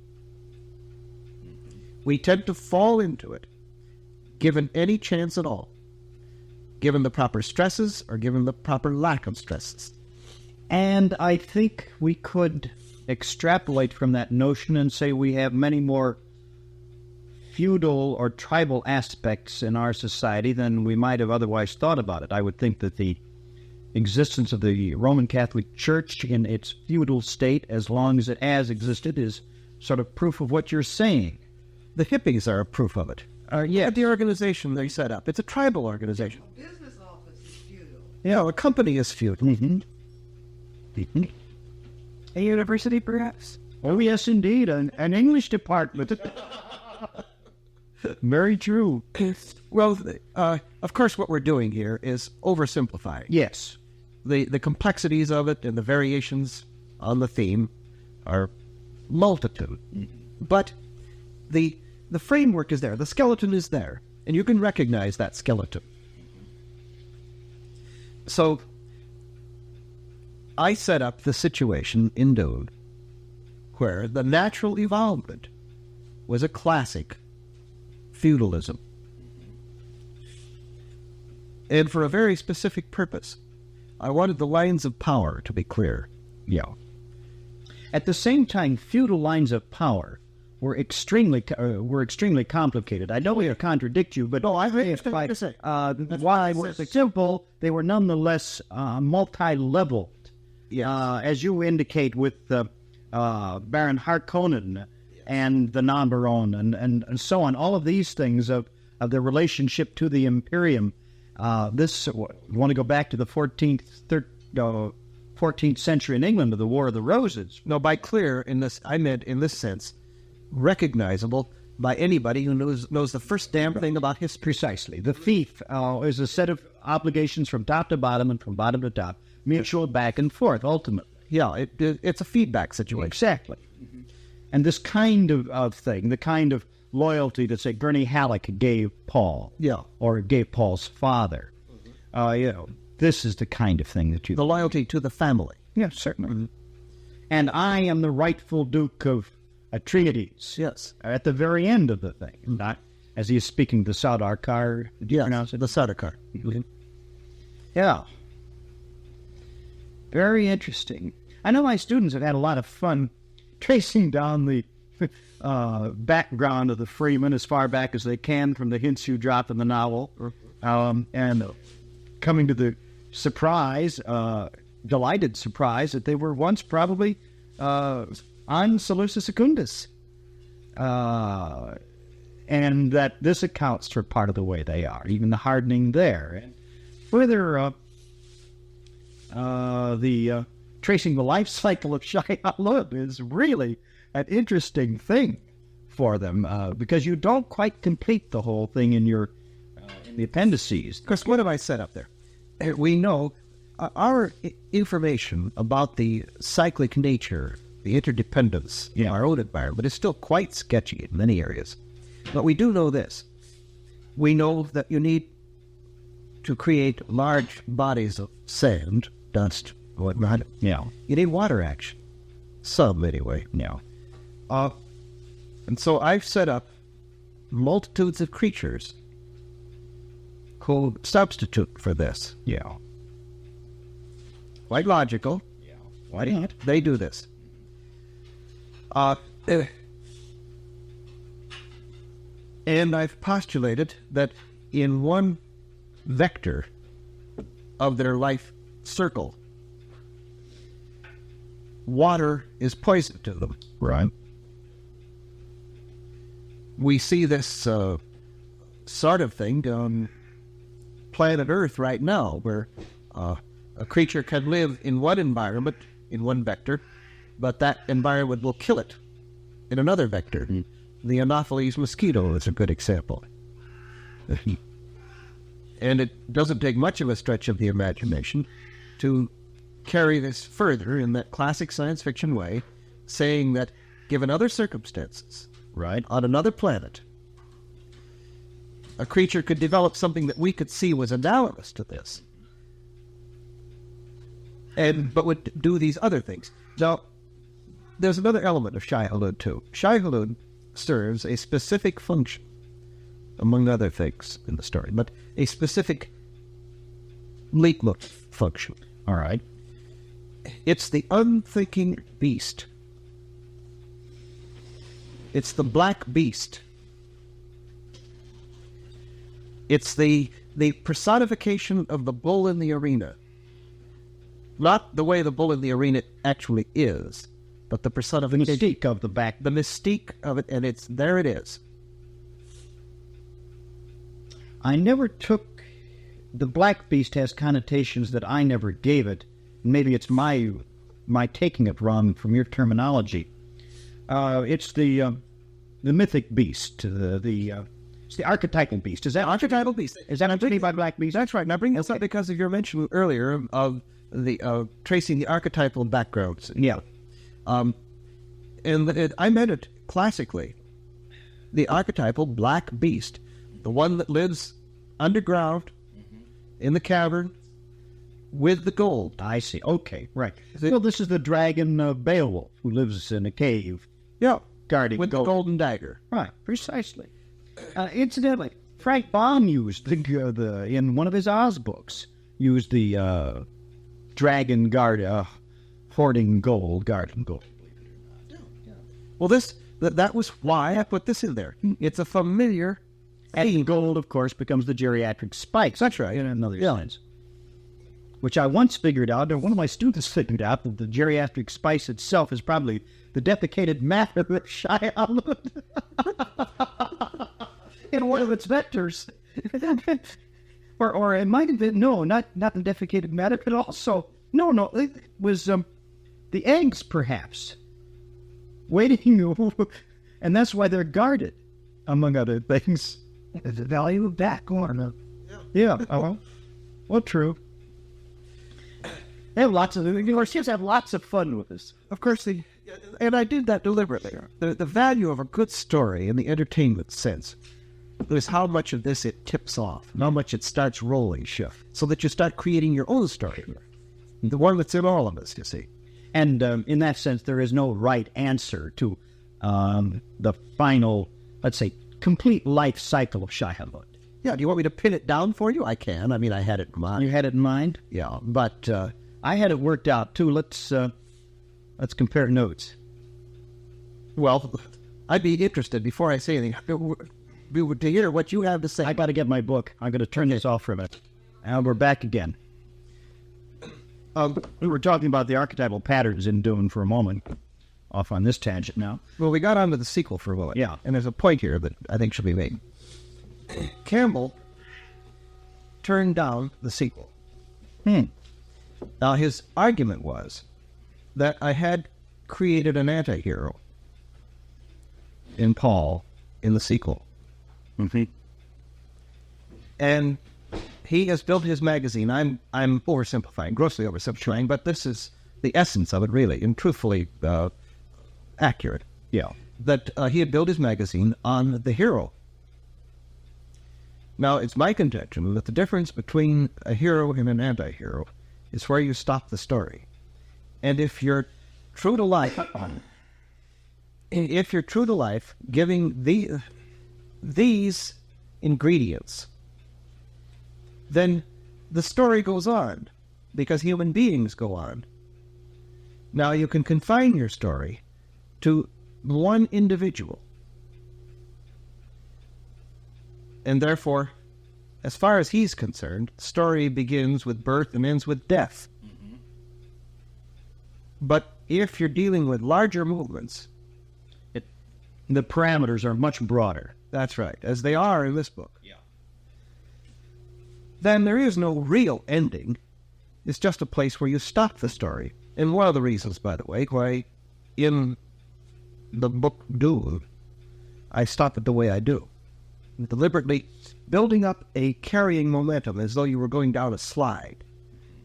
We tend to fall into it, given any chance at all, given the proper stresses or given the proper lack of stresses. And I think we could extrapolate from that notion and say we have many more feudal or tribal aspects in our society than we might have otherwise thought about it. I would think that the existence of the Roman Catholic Church in its feudal state, as long as it has existed, is sort of proof of what you're saying. The hippies are a proof of it. Yeah. The organization they set up, it's a tribal organization. Business office is feudal. Yeah, a company is feudal. Mm-hmm. Mm-hmm. A university, perhaps? Oh, yes, indeed. An English department. Very true. Well, of course, what we're doing here is oversimplifying. Yes. The complexities of it and the variations on the theme are multitude. But the framework is there. The skeleton is there. And you can recognize that skeleton. So, I set up the situation in Dune where the natural evolvement was a classic feudalism. And for a very specific purpose. I wanted the lines of power to be clear. Yeah. At the same time, feudal lines of power were extremely complicated. I don't want to contradict you, but I while they were simple, they were nonetheless multi-leveled. Yes. As you indicate with Baron Harkonnen and the non-Baron and so on, all of these things of their relationship to the Imperium. You want to go back to the 14th 14th century in England of the War of the Roses. No, by clear, I meant in this sense, recognizable by anybody who knows the first damn thing about history. Precisely. The fief is a set of obligations from top to bottom and from bottom to top, mutual back and forth, ultimately. Yeah, it's a feedback situation. Exactly. And this kind of thing, the kind of loyalty that, say, Gurney Halleck gave Paul, or gave Paul's father, this is the kind of thing that you... The loyalty to the family. Yeah, certainly. And I am the rightful Duke of Atreides. Yes. At the very end of the thing. Not as he is speaking the Sardaukar. Did you pronounce it? The Sardaukar. Yeah. Very interesting. I know my students have had a lot of fun tracing down the background of the Freeman as far back as they can from the hints you drop in the novel. And coming to the surprise, delighted surprise, that they were once probably on Seleucus Secundus. And that this accounts for part of the way they are, even the hardening there. And further, tracing the life cycle of Shai-Hulud is really an interesting thing for them, because you don't quite complete the whole thing in your in the appendices. Chris, what have I set up there? We know our information about the cyclic nature, the interdependence in our own environment is still quite sketchy in many areas. But we do know this. We know that you need to create large bodies of sand, dust, whatnot. Yeah. You need water action. Some, anyway. Yeah. And so I've set up multitudes of creatures who substitute for this. Yeah. Quite logical. Yeah. Why not? They do this. And I've postulated that in one vector of their life circle, water is poison to them. Right. We see this sort of thing on planet Earth right now, where a creature can live in one environment, in one vector, but that environment will kill it in another vector. Mm. The Anopheles mosquito is a good example. And it doesn't take much of a stretch of the imagination to carry this further in that classic science fiction way, saying that given other circumstances, right, on another planet, a creature could develop something that we could see was analogous to this, but would do these other things. Now, there's another element of Shai-Hulud, too. Shai-Hulud serves a specific function, among other things in the story, but a specific leitmotif function. All right. It's the unthinking beast. It's the black beast. It's the personification of the bull in the arena. Not the way the bull in the arena actually is, but the personification. The mystique of the back. The mystique of it, and there it is. I never took... The black beast has connotations that I never gave it. Maybe it's my taking it wrong from your terminology. It's the mythic beast, it's the archetypal beast. Is that archetypal beast? Is that what by black beast? That's right. Now bring this up because of your mention earlier of the tracing the archetypal backgrounds. Yeah. I meant it classically. The archetypal black beast, the one that lives underground in the cavern with the gold. I see. Okay, right. Well, this is the dragon Beowulf who lives in a cave. Yeah, guarding with the golden dagger. Right, precisely. Incidentally, Frank Baum used in one of his Oz books, used the dragon guard hoarding gold, guarding gold. Well, that was why I put this in there. It's a familiar theme. And gold, of course, becomes the geriatric spikes. That's right. In another sense. Which I once figured out, or one of my students figured out, that the geriatric spice itself is probably the defecated matter of Shai-Hulud. In one of its vectors. or it might have been, no, not the defecated matter, but also No, it was the eggs, perhaps, waiting, and that's why they're guarded, among other things. The value of that corn. Yeah, well, true. They have lots of, kids have lots of fun with this. Of course, and I did that deliberately. The value of a good story in the entertainment sense is how much of this it tips off, how much it starts rolling, so that you start creating your own story. The one that's in all of us, you see. And in that sense, there is no right answer to the final, let's say, complete life cycle of Shai-Hulud. Yeah, do you want me to pin it down for you? I can. I mean, I had it in mind. You had it in mind? Yeah, but I had it worked out, too. Let's compare notes. Well, I'd be interested, before I say anything, to hear what you have to say. I got to get my book. I'm going to turn this off for a minute. And we're back again. We were talking about the archetypal patterns in Dune for a moment. Off on this tangent now. Well, we got onto the sequel for a moment. Yeah. And there's a point here that I think should be made. Campbell turned down the sequel. Now, his argument was that I had created an anti-hero in Paul in the sequel. And he has built his magazine. I'm oversimplifying, grossly oversimplifying, but this is the essence of it, really, and truthfully accurate. Yeah. That he had built his magazine on the hero. Now, it's my contention that the difference between a hero and an anti-hero is where you stop the story. And if you're true to life, giving these ingredients, then the story goes on, because human beings go on. Now, you can confine your story to one individual. And therefore, as far as he's concerned, the story begins with birth and ends with death. But if you're dealing with larger movements, the parameters are much broader. That's right, as they are in this book. Yeah. Then there is no real ending. It's just a place where you stop the story. And one of the reasons, by the way, why in the book Dune, I stop it the way I do. Deliberately building up a carrying momentum as though you were going down a slide,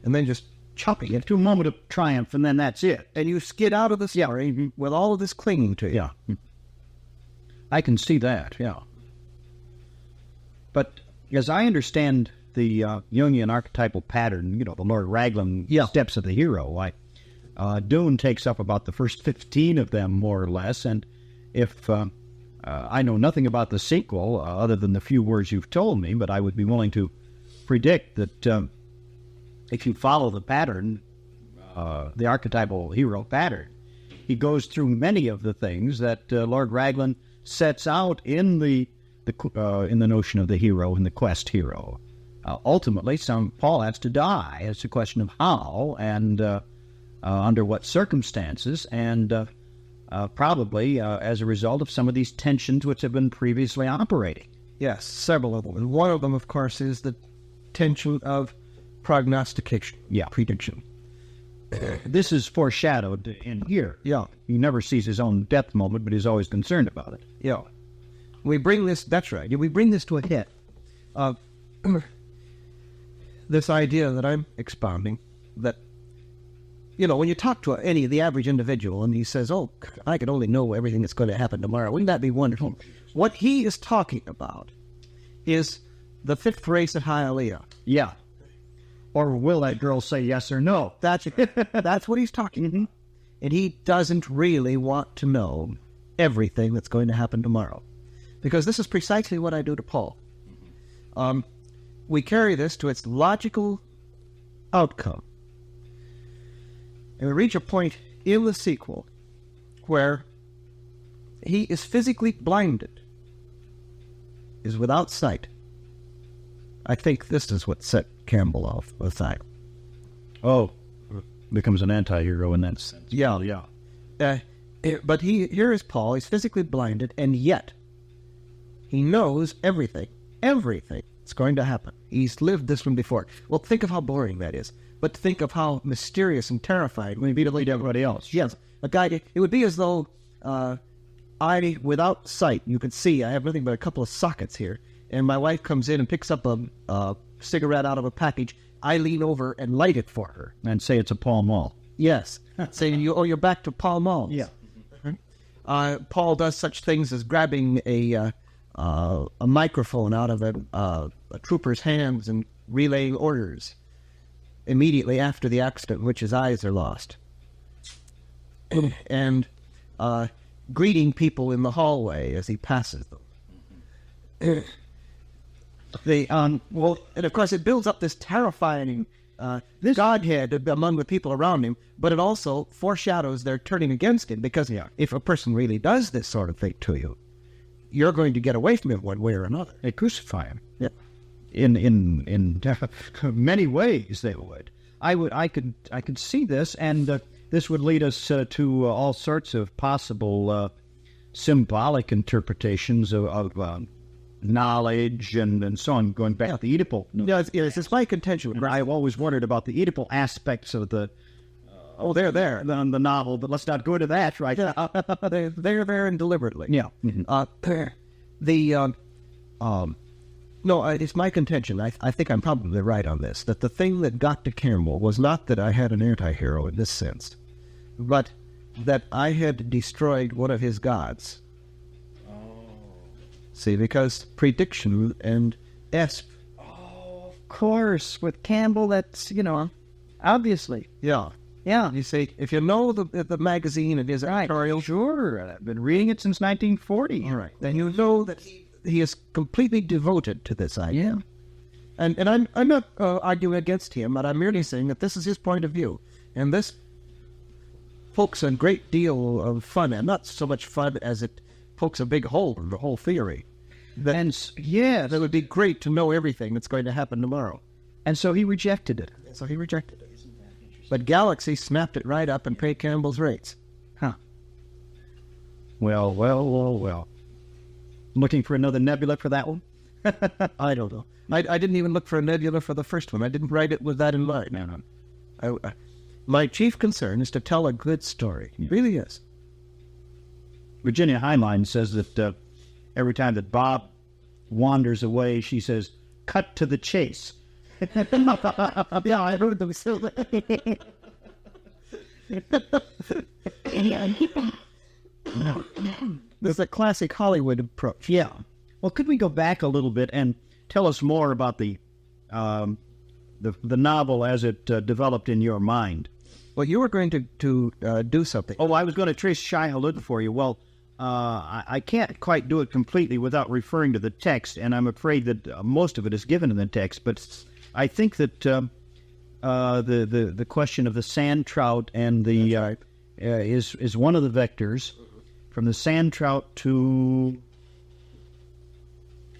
and then just chopping it to a moment of triumph, and then that's it. And you skid out of the story with all of this clinging to you. Yeah. I can see that, yeah. But as I understand the Jungian archetypal pattern, the Lord Raglan steps of the hero, Dune takes up about the first 15 of them, more or less, and if I know nothing about the sequel other than the few words you've told me, but I would be willing to predict that if you follow the pattern, the archetypal hero pattern, he goes through many of the things that Lord Raglan sets out in the notion of the hero and the quest hero. Ultimately, Paul has to die. It's a question of how and under what circumstances, and probably as a result of some of these tensions which have been previously operating. Yes, several of them. And one of them, of course, is the tension of prognostication, prediction. This is foreshadowed in here. Yeah. He never sees his own death moment, but he's always concerned about it. Yeah. We bring this, that's right, we bring this to a head. This idea that I'm expounding, that, when you talk to the average individual and he says, oh, I could only know everything that's going to happen tomorrow, wouldn't that be wonderful? What he is talking about is the fifth race at Hialeah. Yeah. Or will that girl say yes or no? That's what he's talking about. And he doesn't really want to know everything that's going to happen tomorrow. Because this is precisely what I do to Paul. We carry this to its logical outcome. And we reach a point in the sequel where he is physically blinded, is without sight. I think this is what set Campbell off aside. Oh, becomes an anti-hero in that sense. Yeah. But here is Paul, he's physically blinded, and yet he knows everything that's going to happen. He's lived this one before. Well, think of how boring that is. but think of how mysterious and terrifying. When you beat everybody else. Yes, a guy. It would be as though I, without sight, you could see I have nothing but a couple of sockets here, and my wife comes in and picks up a cigarette out of a package. I lean over and light it for her And say it's a Pall Mall. Yes, saying you're back to Pall Mall. Yeah. Paul does such things as grabbing a microphone out of a trooper's hands and relaying orders immediately after the accident in which his eyes are lost, and greeting people in the hallway as he passes them. Well, and of course it builds up this terrifying godhead among the people around him, but it also foreshadows their turning against him, because if a person really does this sort of thing to you, you're going to get away from him one way or another. They crucify him. Yeah. In many ways they would. I could see this, and this would lead us to all sorts of possible symbolic interpretations of knowledge and so on, going back to the Oedipal. Yeah, it's my contention. I've always wondered about the Oedipal aspects of the they're there on the novel, but let's not go to that right now. They're there and deliberately. Yeah. No, it's my contention. I think I'm probably right on this, that the thing that got to Campbell was not that I had an anti-hero in this sense, but that I had destroyed one of his gods. See, because prediction and esp. Oh, of course. With Campbell, that's, obviously. Yeah. Yeah. You see, if you know the magazine and his editorial, Sure, I've been reading it since 1940. all right, then you know that he is completely devoted to this idea. And I'm not arguing against him, but I'm merely saying that this is his point of view. And this pokes a great deal of fun, and not so much fun as it pokes a big hole in the whole theory. That would be great to know everything that's going to happen tomorrow. And so he rejected it. But Galaxy snapped it right up and paid Campbell's rates. Huh. Well. Looking for another nebula for that one? I don't know. I didn't even look for a nebula for the first one. I didn't write it with that in mind. No. My chief concern is to tell a good story. It really is. Virginia Heinlein says that every time that Bob wanders away, she says, "Cut to the chase." Yeah, I heard them say that. There's a classic Hollywood approach. Yeah. Well, could we go back a little bit and tell us more about the novel as it developed in your mind? Well, you were going to do something. Oh, I was going to trace Shai-Hulud for you. Well, I can't quite do it completely without referring to the text, and I'm afraid that most of it is given in the text. But I think that the question of the sand trout and the is one of the vectors, from the sand trout to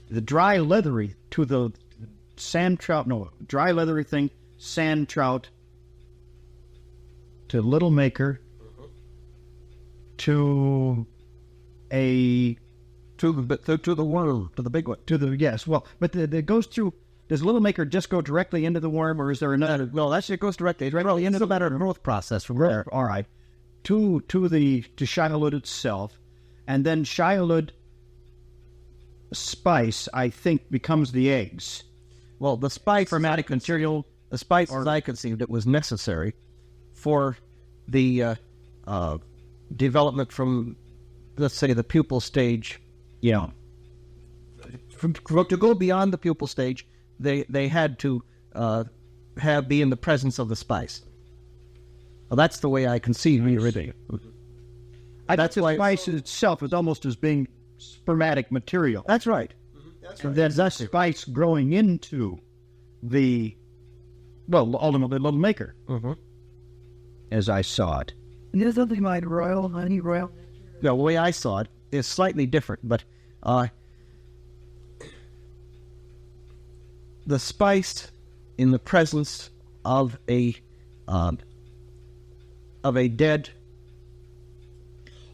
the dry leathery to the sand trout. No, dry leathery thing, sand trout to Little Maker to the worm, to the big one. But it goes through. Does Little Maker just go directly into the worm, or is there another? No, that shit goes directly into the matter of growth process from there. All right, to Shai-Hulud itself, and then Shai-Hulud spice, I think, becomes the eggs. Well, the spice Chromatic material. The spice, as I conceived it, was necessary for the development from, let's say, the pupal stage. Yeah. To go beyond the pupal stage, they had to be in the presence of the spice. Well, that's the way I conceive the original. That's why spice itself is almost as being spermatic material. That's right. And then that spice growing into the, ultimately Little Maker, as I saw it. And there's something like royal honey. The way I saw it is slightly different, but the spice in the presence of a dead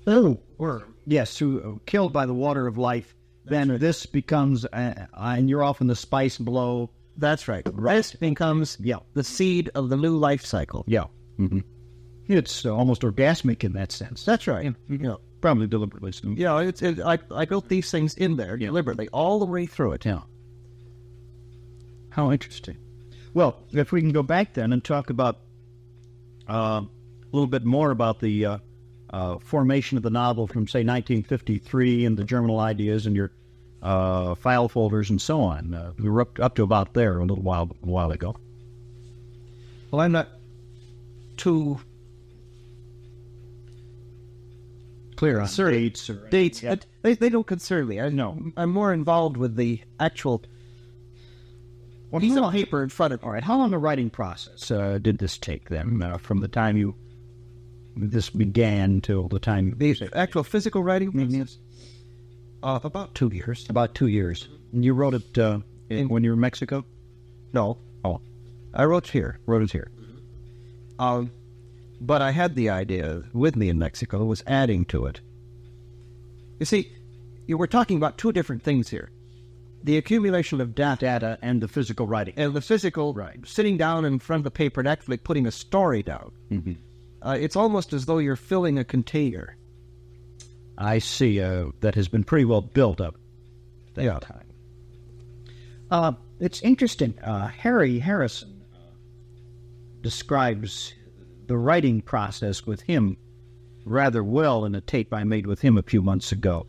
worm. Yes, who killed by the water of life. Then this becomes, and you're off in the spice blow, That's right. Rest becomes the seed of the new life cycle. Yeah. Mm-hmm. It's almost orgasmic in that sense. That's right. Mm-hmm. Yeah. Probably deliberately. So. Yeah, I built these things in there deliberately, all the way through it. Yeah. How interesting. Well, if we can go back then and talk about a little bit more about the formation of the novel from, say, 1953 and the germinal ideas and your file folders and so on. We were up to about there a little while ago. Well, I'm not too clear on dates. Dates. Yeah. They don't concern me. I'm more involved with the actual piece of paper in front of me. All right. How long a writing process did this take then, from the time this began till the time the actual physical writing process? About 2 years. About 2 years. And you wrote it when you were in Mexico? No. Oh. I wrote it here. But I had the idea with me in Mexico, was adding to it. You see, you were talking about two different things here. The accumulation of data and the physical writing. And the physical, sitting down in front of the paper and actually putting a story down. Mm-hmm. It's almost as though you're filling a container. I see. That has been pretty well built up that time. It's interesting. Harry Harrison describes the writing process with him rather well in a tape I made with him a few months ago.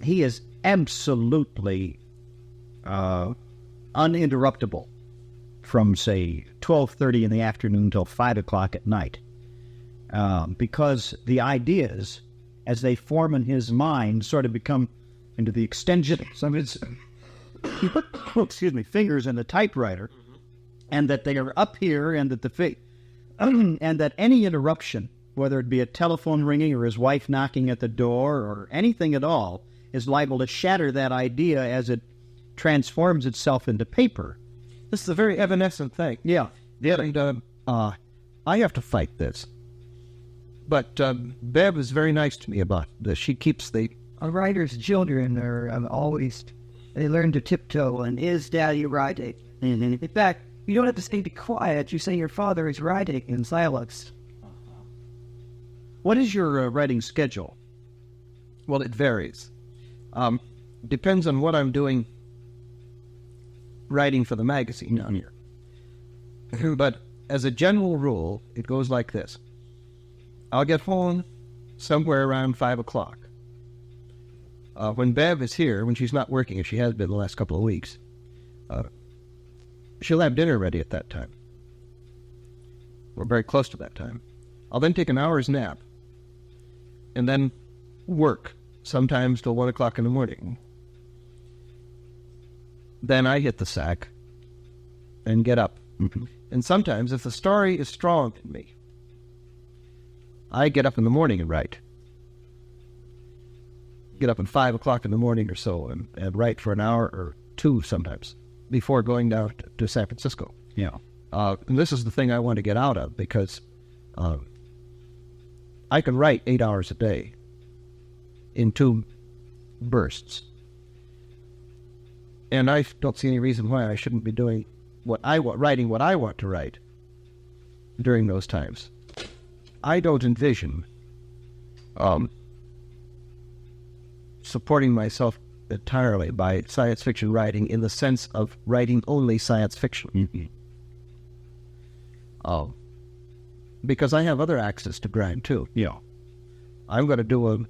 He is absolutely uninterruptible from, say, 12:30 in the afternoon till 5 o'clock at night. Because the ideas, as they form in his mind, sort of become into the extension of his fingers in the typewriter, and that they are up here, and that and that any interruption, whether it be a telephone ringing or his wife knocking at the door or anything at all, is liable to shatter that idea as it transforms itself into paper. This is a very evanescent thing. Yeah. And I have to fight this. But Bev is very nice to me about this. She keeps A writer's children are always, they learn to tiptoe, and is Daddy writing? Mm-hmm. In fact, you don't have to say be quiet. You say your father is writing in silence. What is your writing schedule? Well, it varies. Depends on what I'm doing writing for the magazine down here. But as a general rule, it goes like this. I'll get home somewhere around 5 o'clock. When Bev is here, when she's not working, as she has been the last couple of weeks, she'll have dinner ready at that time. We're very close to that time. I'll then take an hour's nap, and then work, sometimes till 1 o'clock in the morning. Then I hit the sack and get up. Mm-hmm. And sometimes, if the story is strong in me, I get up in the morning and write. Get up at 5 o'clock in the morning or so and write for an hour or two sometimes before going down to San Francisco. Yeah. And this is the thing I want to get out of, because I can write 8 hours a day in 2 bursts. And I don't see any reason why I shouldn't be doing writing what I want to write during those times. I don't envision supporting myself entirely by science fiction writing in the sense of writing only science fiction. Mm-hmm. Because I have other axes to grind too. Yeah. I'm going to do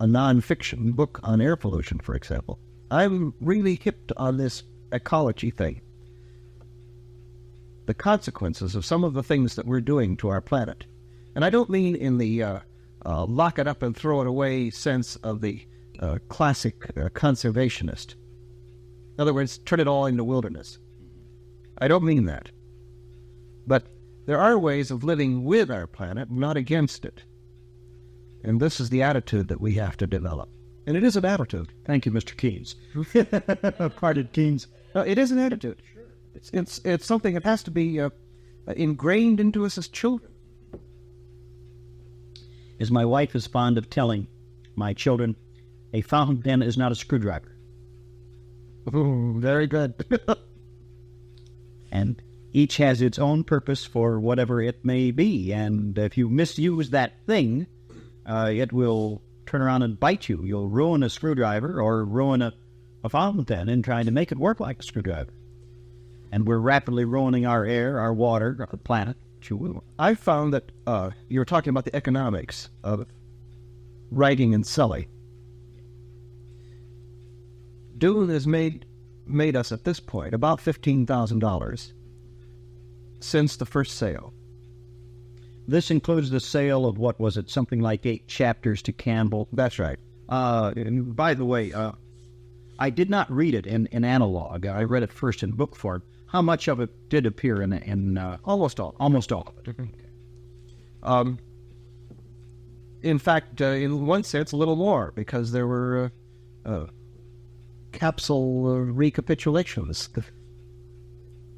a non-fiction book on air pollution, for example. I'm really hipped on this ecology thing. The consequences of some of the things that we're doing to our planet. And I don't mean in the lock it up and throw it away sense of the classic conservationist. In other words, turn it all into wilderness. I don't mean that. But there are ways of living with our planet, not against it. And this is the attitude that we have to develop. And it is an attitude. Thank you, Mr. Keynes. Pardon, Keynes. It is an attitude. It's something that has to be ingrained into us as children. As my wife is fond of telling my children, a fountain pen is not a screwdriver. Very good. And each has its own purpose for whatever it may be. And if you misuse that thing, it will turn around and bite you. You'll ruin a screwdriver or ruin a fountain pen in trying to make it work like a screwdriver. And we're rapidly ruining our air, our water, our planet. I found that you were talking about the economics of writing and selling. Dune has made us at this point about $15,000 since the first sale. This includes the sale of, what was it, something like 8 chapters to Campbell. That's right. And by the way, I did not read it in analog. I read it first in book form. How much of it did appear in almost all? Almost all of it. Okay. In fact, in one sense, a little more, because there were capsule recapitulations,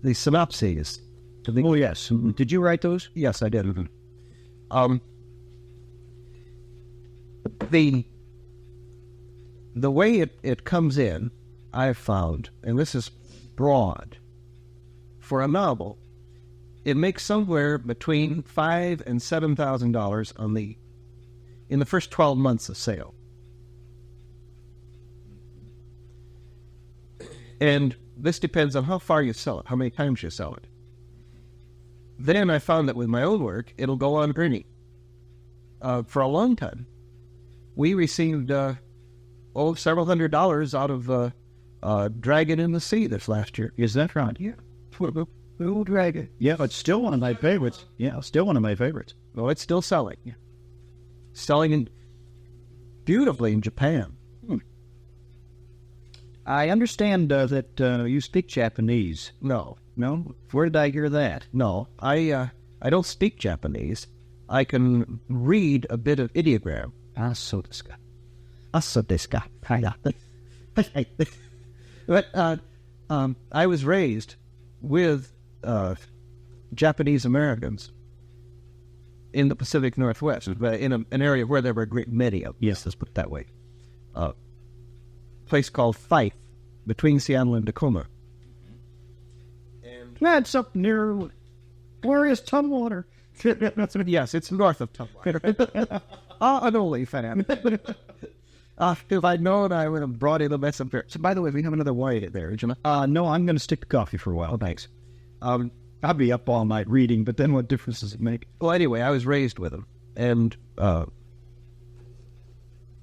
the synopses. Oh, yes. Did you write those? Yes, I did. The way it comes in, I've found, and this is broad, for a novel, it makes somewhere between $5,000 and $7,000 in the first 12 months of sale. And this depends on how far you sell it, how many times you sell it. Then I found that with my own work, it'll go on earning for a long time. We received several $100s out of Dragon in the Sea this last year. Is that right? Yeah. Little Dragon. Yeah, it's still one of my favorites. Yeah, still one of my favorites. Well, it's still selling. Yeah. Selling beautifully in Japan. I understand that you speak Japanese. No. No? Where did I hear that? No. I don't speak Japanese. I can read a bit of ideogram. So desu ka. So desu ka. But I was raised with Japanese Americans in the Pacific Northwest, in an area where there were a great many of. Yes, let's put it that way. A place called Fife, between Seattle and Tacoma. And That's up near glorious Tumwater. yes, it's north of Tumwater. An Ole fan. If I'd known, I would have brought in a mess of beer. So, by the way, we have another wine there, would you know? No, I'm going to stick to coffee for a while. Oh, thanks. I'll be up all night reading, but then what difference does it make? Well, anyway, I was raised with them and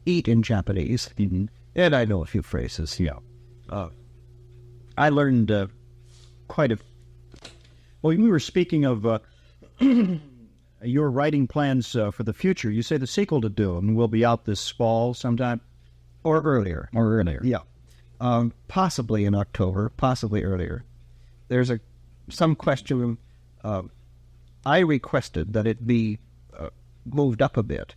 eat in Japanese, and I know a few phrases. Yeah. I learned quite a... Well, we were speaking of your writing plans for the future. You say the sequel to Dune will be out this fall sometime? Or earlier. Yeah. Possibly in October, possibly earlier. There's some question. I requested that it be moved up a bit,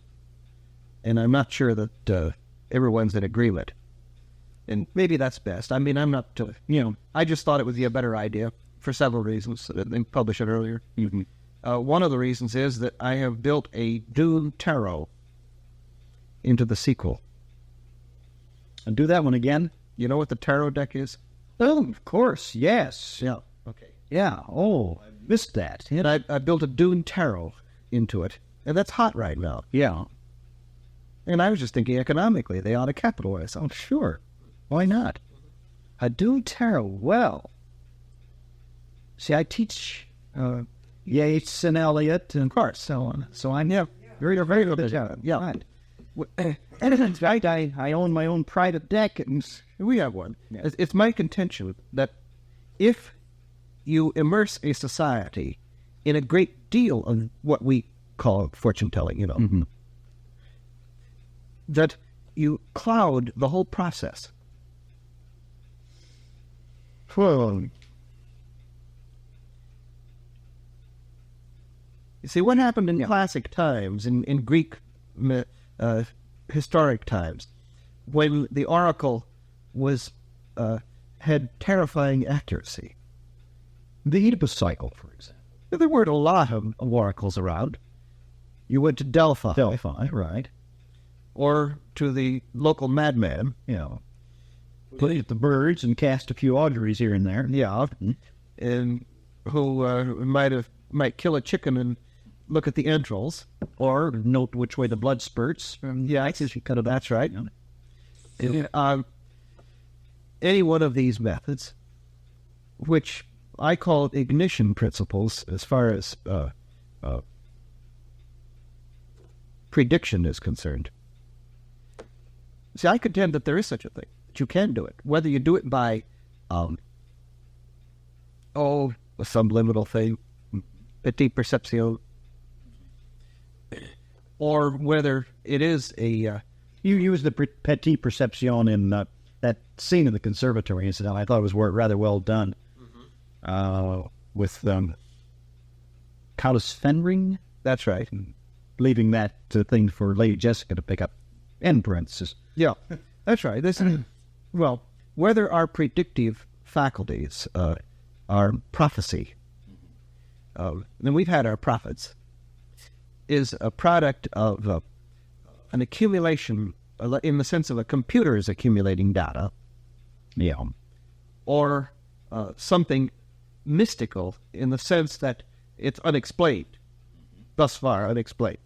and I'm not sure that everyone's in agreement. And maybe that's best. I mean, I'm not, I just thought it would be a better idea for several reasons than publish it earlier. One of the reasons is that I have built a Dune tarot into the sequel. And do that one again? You know what the tarot deck is? Oh, of course, yes. Yeah. Okay. Yeah, I missed that. And I built a Dune tarot into it, and that's hot right now. Yeah. And I was just thinking economically, they ought to capitalize on it. Sure. Why not? A Dune tarot, well. See, I teach Yeats and Eliot and, of course, so on. So I'm very, very good at that. Yeah. Right. And in fact, I own my own private deck. And we have one. Yeah. It's my contention that if you immerse a society in a great deal of what we call fortune-telling, that you cloud the whole process. well, You see, what happened in classic times, in Greek historic times, when the oracle had terrifying accuracy? the Oedipus cycle, for example. There weren't a lot of oracles around. You went to Delphi. Right. Or to the local madman, Play at the birds and cast a few auguries here and there. Yeah, and who might kill a chicken and look at the entrails. Or note which way the blood spurts from the axis you cut it. That's right. Any one of these methods, which I call ignition principles as far as prediction is concerned. See, I contend that there is such a thing, that you can do it. Whether you do it by, some liminal thing, petit perception, or whether it is a... You used the petit perception in that scene in the conservatory incident. I thought it was rather well done. With Countess Fenring. That's right. Leaving that thing for Lady Jessica to pick up. End parenthesis. Yeah, that's right. Well, whether our predictive faculties are prophecy, and we've had our prophets, is a product of an accumulation, in the sense of a computer is accumulating data, or something mystical in the sense that it's unexplained, thus far unexplained.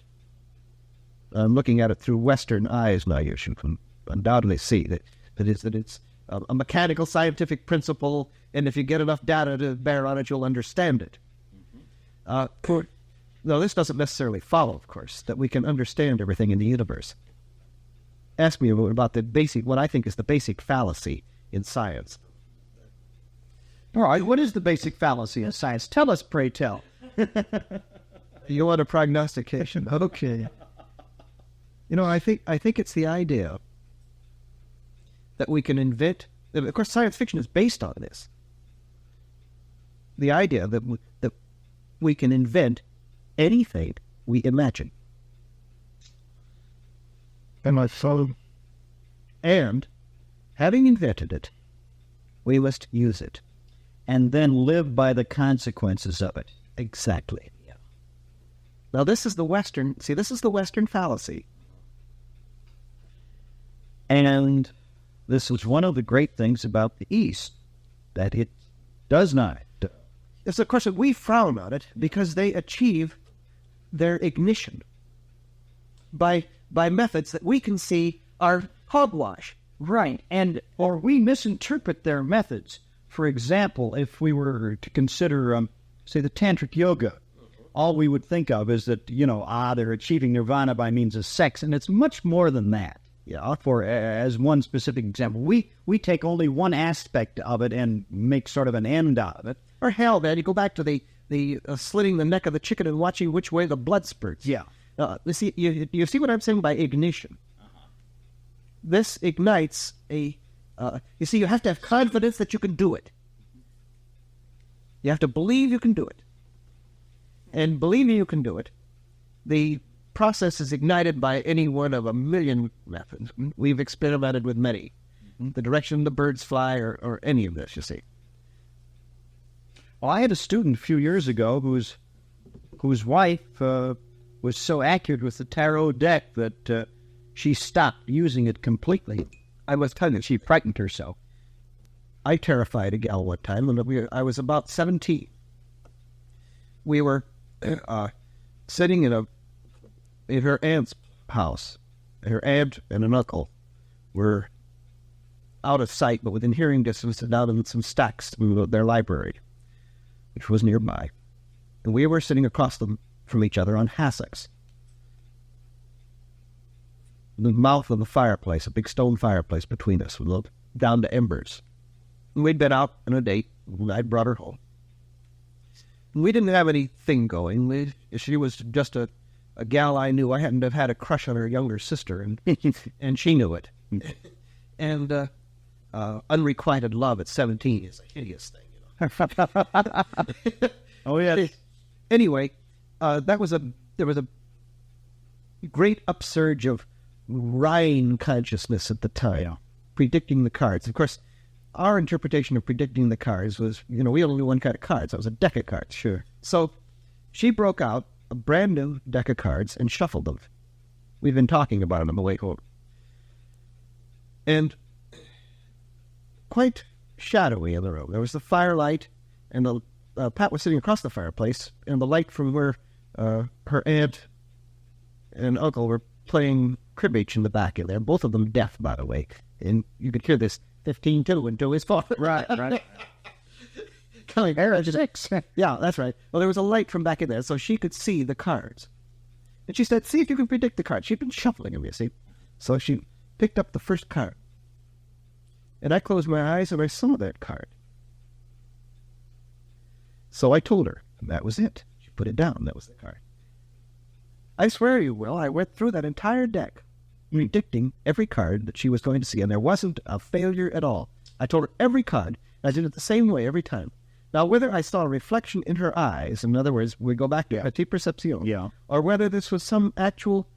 I'm looking at it through Western eyes now. You can undoubtedly see that it's a mechanical scientific principle, and if you get enough data to bear on it, you'll understand it. Though this doesn't necessarily follow, of course, that we can understand everything in the universe. Ask me about what I think is the basic fallacy in science. All right, what is the basic fallacy in science? Tell us, pray tell. You want a prognostication? Okay. I think it's the idea that we can invent. Of course, science fiction is based on this. The idea that we can invent anything we imagine. And having invented it, we must use it. And then live by the consequences of it. Exactly. Yeah. Now this is the Western fallacy. And this is one of the great things about the East, that it does not. It's a question we frown on it because they achieve their ignition by methods that we can see are hogwash. Right, or we misinterpret their methods. For example, if we were to consider, say, the Tantric Yoga, all we would think of is that, they're achieving nirvana by means of sex, and it's much more than that. Yeah. For as one specific example, we take only one aspect of it and make sort of an end out of it. Or hell, man, you go back to the slitting the neck of the chicken and watching which way the blood spurts. Yeah. You see what I'm saying by ignition? This ignites you see, you have to have confidence that you can do it. You have to believe you can do it. And believing you can do it, the process is ignited by any one of a million methods. We've experimented with many. The direction the birds fly or any of this, you see. Well, I had a student a few years ago whose wife was so accurate with the tarot deck that she stopped using it completely. I must tell you, she frightened herself. I terrified a gal one time when I was about 17. We were sitting in her aunt's house. Her aunt and an uncle were out of sight, but within hearing distance, down in some stacks in their library, which was nearby. And we were sitting across from each other on hassocks. The mouth of the fireplace, a big stone fireplace between us, down to embers. And we'd been out on a date, and I'd brought her home. And we didn't have anything going. She was just a gal I knew. I happened to have had a crush on her younger sister, and she knew it. And unrequited love at 17 is a hideous thing. Oh, yeah. Anyway, there was a great upsurge of Rhine consciousness at the time, predicting the cards. Of course, our interpretation of predicting the cards was, we only knew one kind of cards. That was a deck of cards. Sure. So she broke out a brand new deck of cards and shuffled them. We've been talking about them on the way home. And quite shadowy in the room. There was the firelight, and Pat was sitting across the fireplace, and the light from where her aunt and uncle were playing cribbage in the back in there. Both of them deaf, by the way. And you could hear this 15-2 into his phone. Right. Kind of 6. Yeah, that's right. Well, there was a light from back in there, so she could see the cards. And she said, see if you can predict the cards. She'd been shuffling them, you see. So she picked up the first card. And I closed my eyes and I saw that card. So I told her, and that was it. She put it down. That was the card. I swear you will, I went through that entire deck, predicting every card that she was going to see, and there wasn't a failure at all. I told her every card. I did it the same way every time. Now, whether I saw a reflection in her eyes, in other words, we go back to petite perception, or whether this was some actual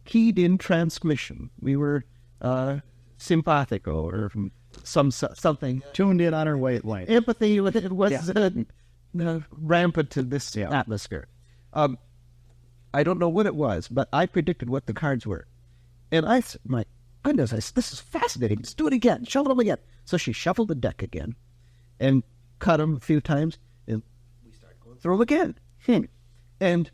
keyed-in transmission, we were simpatico or something. Tuned in on her wavelength. Empathy was rampant in this atmosphere. I don't know what it was, but I predicted what the cards were. And I said, my goodness, this is fascinating. Let's do it again. Shuffle them again. So she shuffled the deck again and cut them a few times, and we started going through them again. And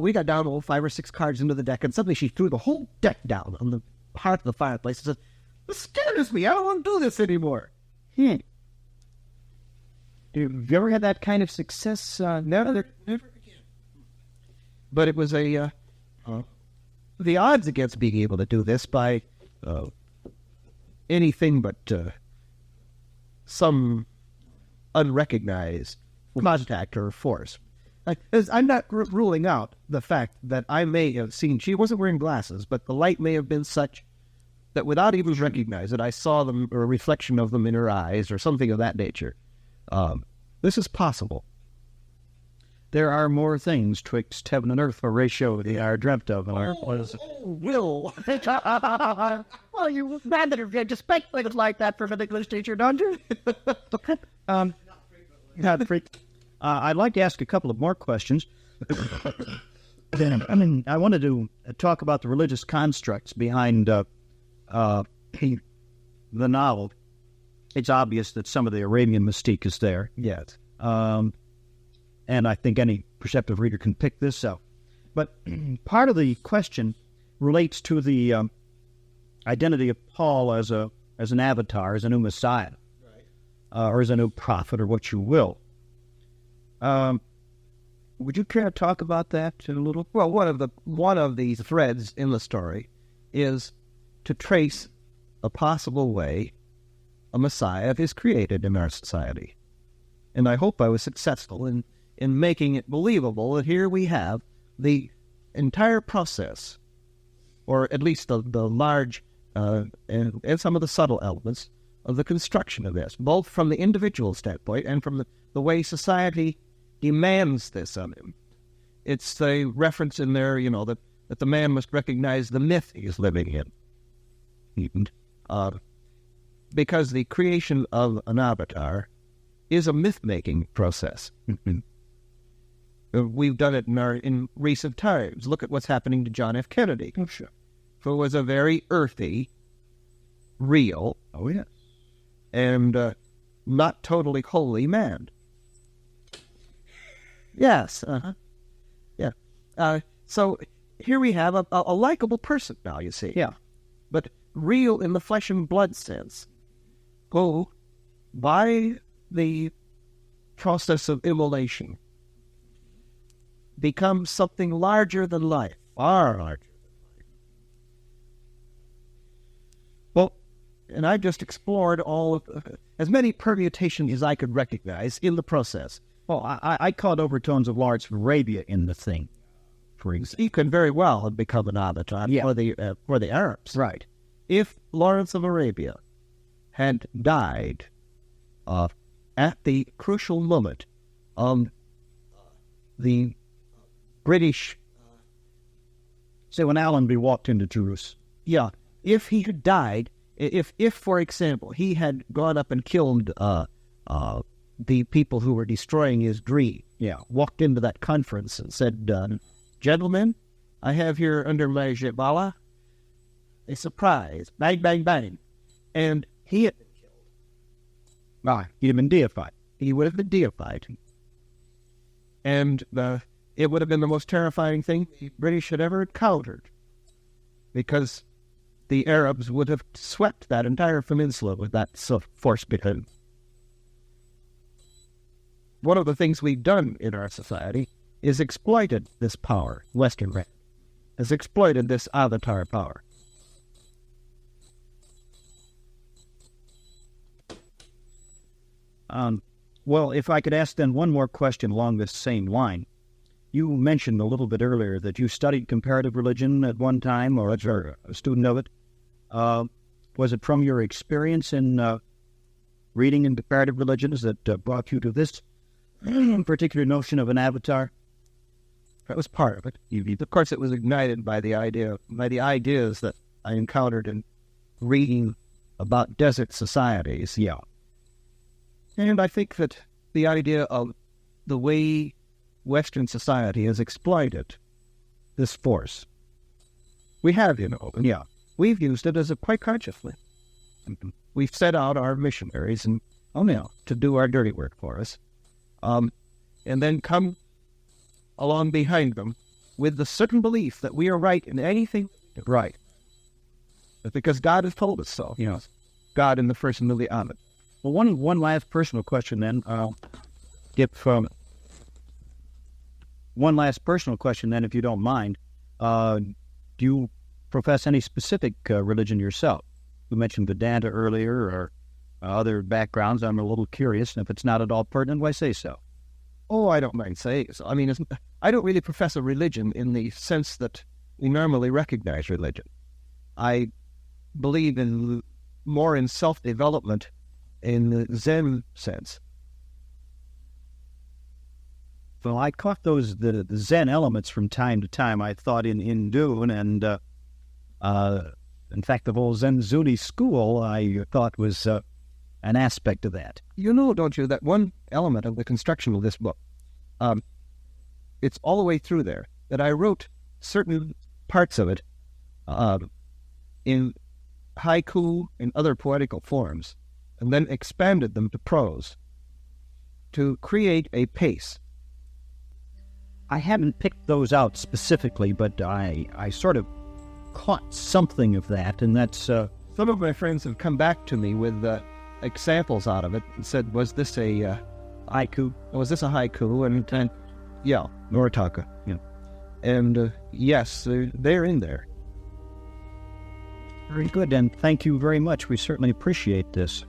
we got down 5 or 6 cards into the deck, and suddenly she threw the whole deck down on the heart of the fireplace and said, this scares me. I don't want to do this anymore. Have you ever had that kind of success? Never again. But it was the odds against being able to do this by anything but some unrecognized contact or force. I'm not ruling out the fact that I may have seen, she wasn't wearing glasses, but the light may have been such that without even recognizing it, I saw them, or a reflection of them in her eyes, or something of that nature. This is possible. There are more things twixt heaven and earth, a ratio they are dreamt of. Will. Well, you rather suspect things like that from an English teacher, don't you? Not frequently. I'd like to ask a couple of more questions. I wanted to talk about the religious constructs behind the novel. It's obvious that some of the Arabian mystique is there. Yes. And I think any perceptive reader can pick this up. But part of the question relates to the identity of Paul as an avatar, as a new Messiah, or as a new prophet, or what you will. Would you care to talk about that a little? Well, one of these threads in the story is to trace a possible way a Messiah is created in our society. And I hope I was successful in making it believable that here we have the entire process, or at least the large and some of the subtle elements of the construction of this, both from the individual standpoint and from the way society demands this of him. It's a reference in there, that the man must recognize the myth he's living in. Because the creation of an avatar is a myth-making process. We've done it in recent times. Look at what's happening to John F. Kennedy. Oh, sure. Who was a very earthy, real, and not totally holy man. Yes. Yeah. So here we have a likable person now, you see. Yeah. But real in the flesh and blood sense, who, by the process of immolation, becomes something larger than life, far larger than life. Well, and I've just explored as many permutations as I could recognize in the process. Well, I caught overtones of Lawrence of Arabia in the thing, for example. He could very well have become an avatar for the Arabs. Right. If Lawrence of Arabia had died at the crucial moment of the British... Say, when Allenby walked into Jerusalem. Yeah. If he had died, if for example, he had gone up and killed the people who were destroying his dream, walked into that conference and said, gentlemen, I have here under my jabala a surprise, bang, bang, bang. And he had been killed. He'd have been deified. He would have been deified. And it would have been the most terrifying thing the British had ever encountered, because the Arabs would have swept that entire peninsula with that force behind. One of the things we've done in our society is exploited this power. Western man has exploited this avatar power. Well, if I could ask then one more question along this same line. You mentioned a little bit earlier that you studied comparative religion at one time, or are a student of it. Was it from your experience in reading in comparative religions that brought you to this particular notion of an avatar? That was part of it. Of course, it was ignited by the ideas that I encountered in reading about desert societies. Yeah. And I think that the idea of the way Western society has exploited this force, we have, Yeah. We've used it as quite consciously. We've set out our missionaries and to do our dirty work for us, and then come along behind them with the certain belief that we are right in anything right, because God has told us so. Yes. God in the person of the Amen. Well, one last personal question then. One last personal question then, if you don't mind. Do you profess any specific religion yourself? You mentioned Vedanta earlier, or other backgrounds. I'm a little curious, and if it's not at all pertinent, why say so? Oh, I don't mind saying so. I mean, I don't really profess a religion in the sense that we normally recognize religion. I believe more in self-development in the Zen sense. Well, I caught the Zen elements from time to time. I thought in Dune, and in fact, the whole Zen Zuni school I thought was an aspect of that. You know, don't you, that one element of the construction of this book, it's all the way through there, that I wrote certain parts of it in haiku and other poetical forms, and then expanded them to prose to create a pace. I haven't picked those out specifically, but I sort of caught something of that, and that's... Some of my friends have come back to me with examples out of it and said, was this a haiku? Was this a haiku? And yeah, Noritaka. Yeah. And yes, they're in there. Very good, and thank you very much. We certainly appreciate this.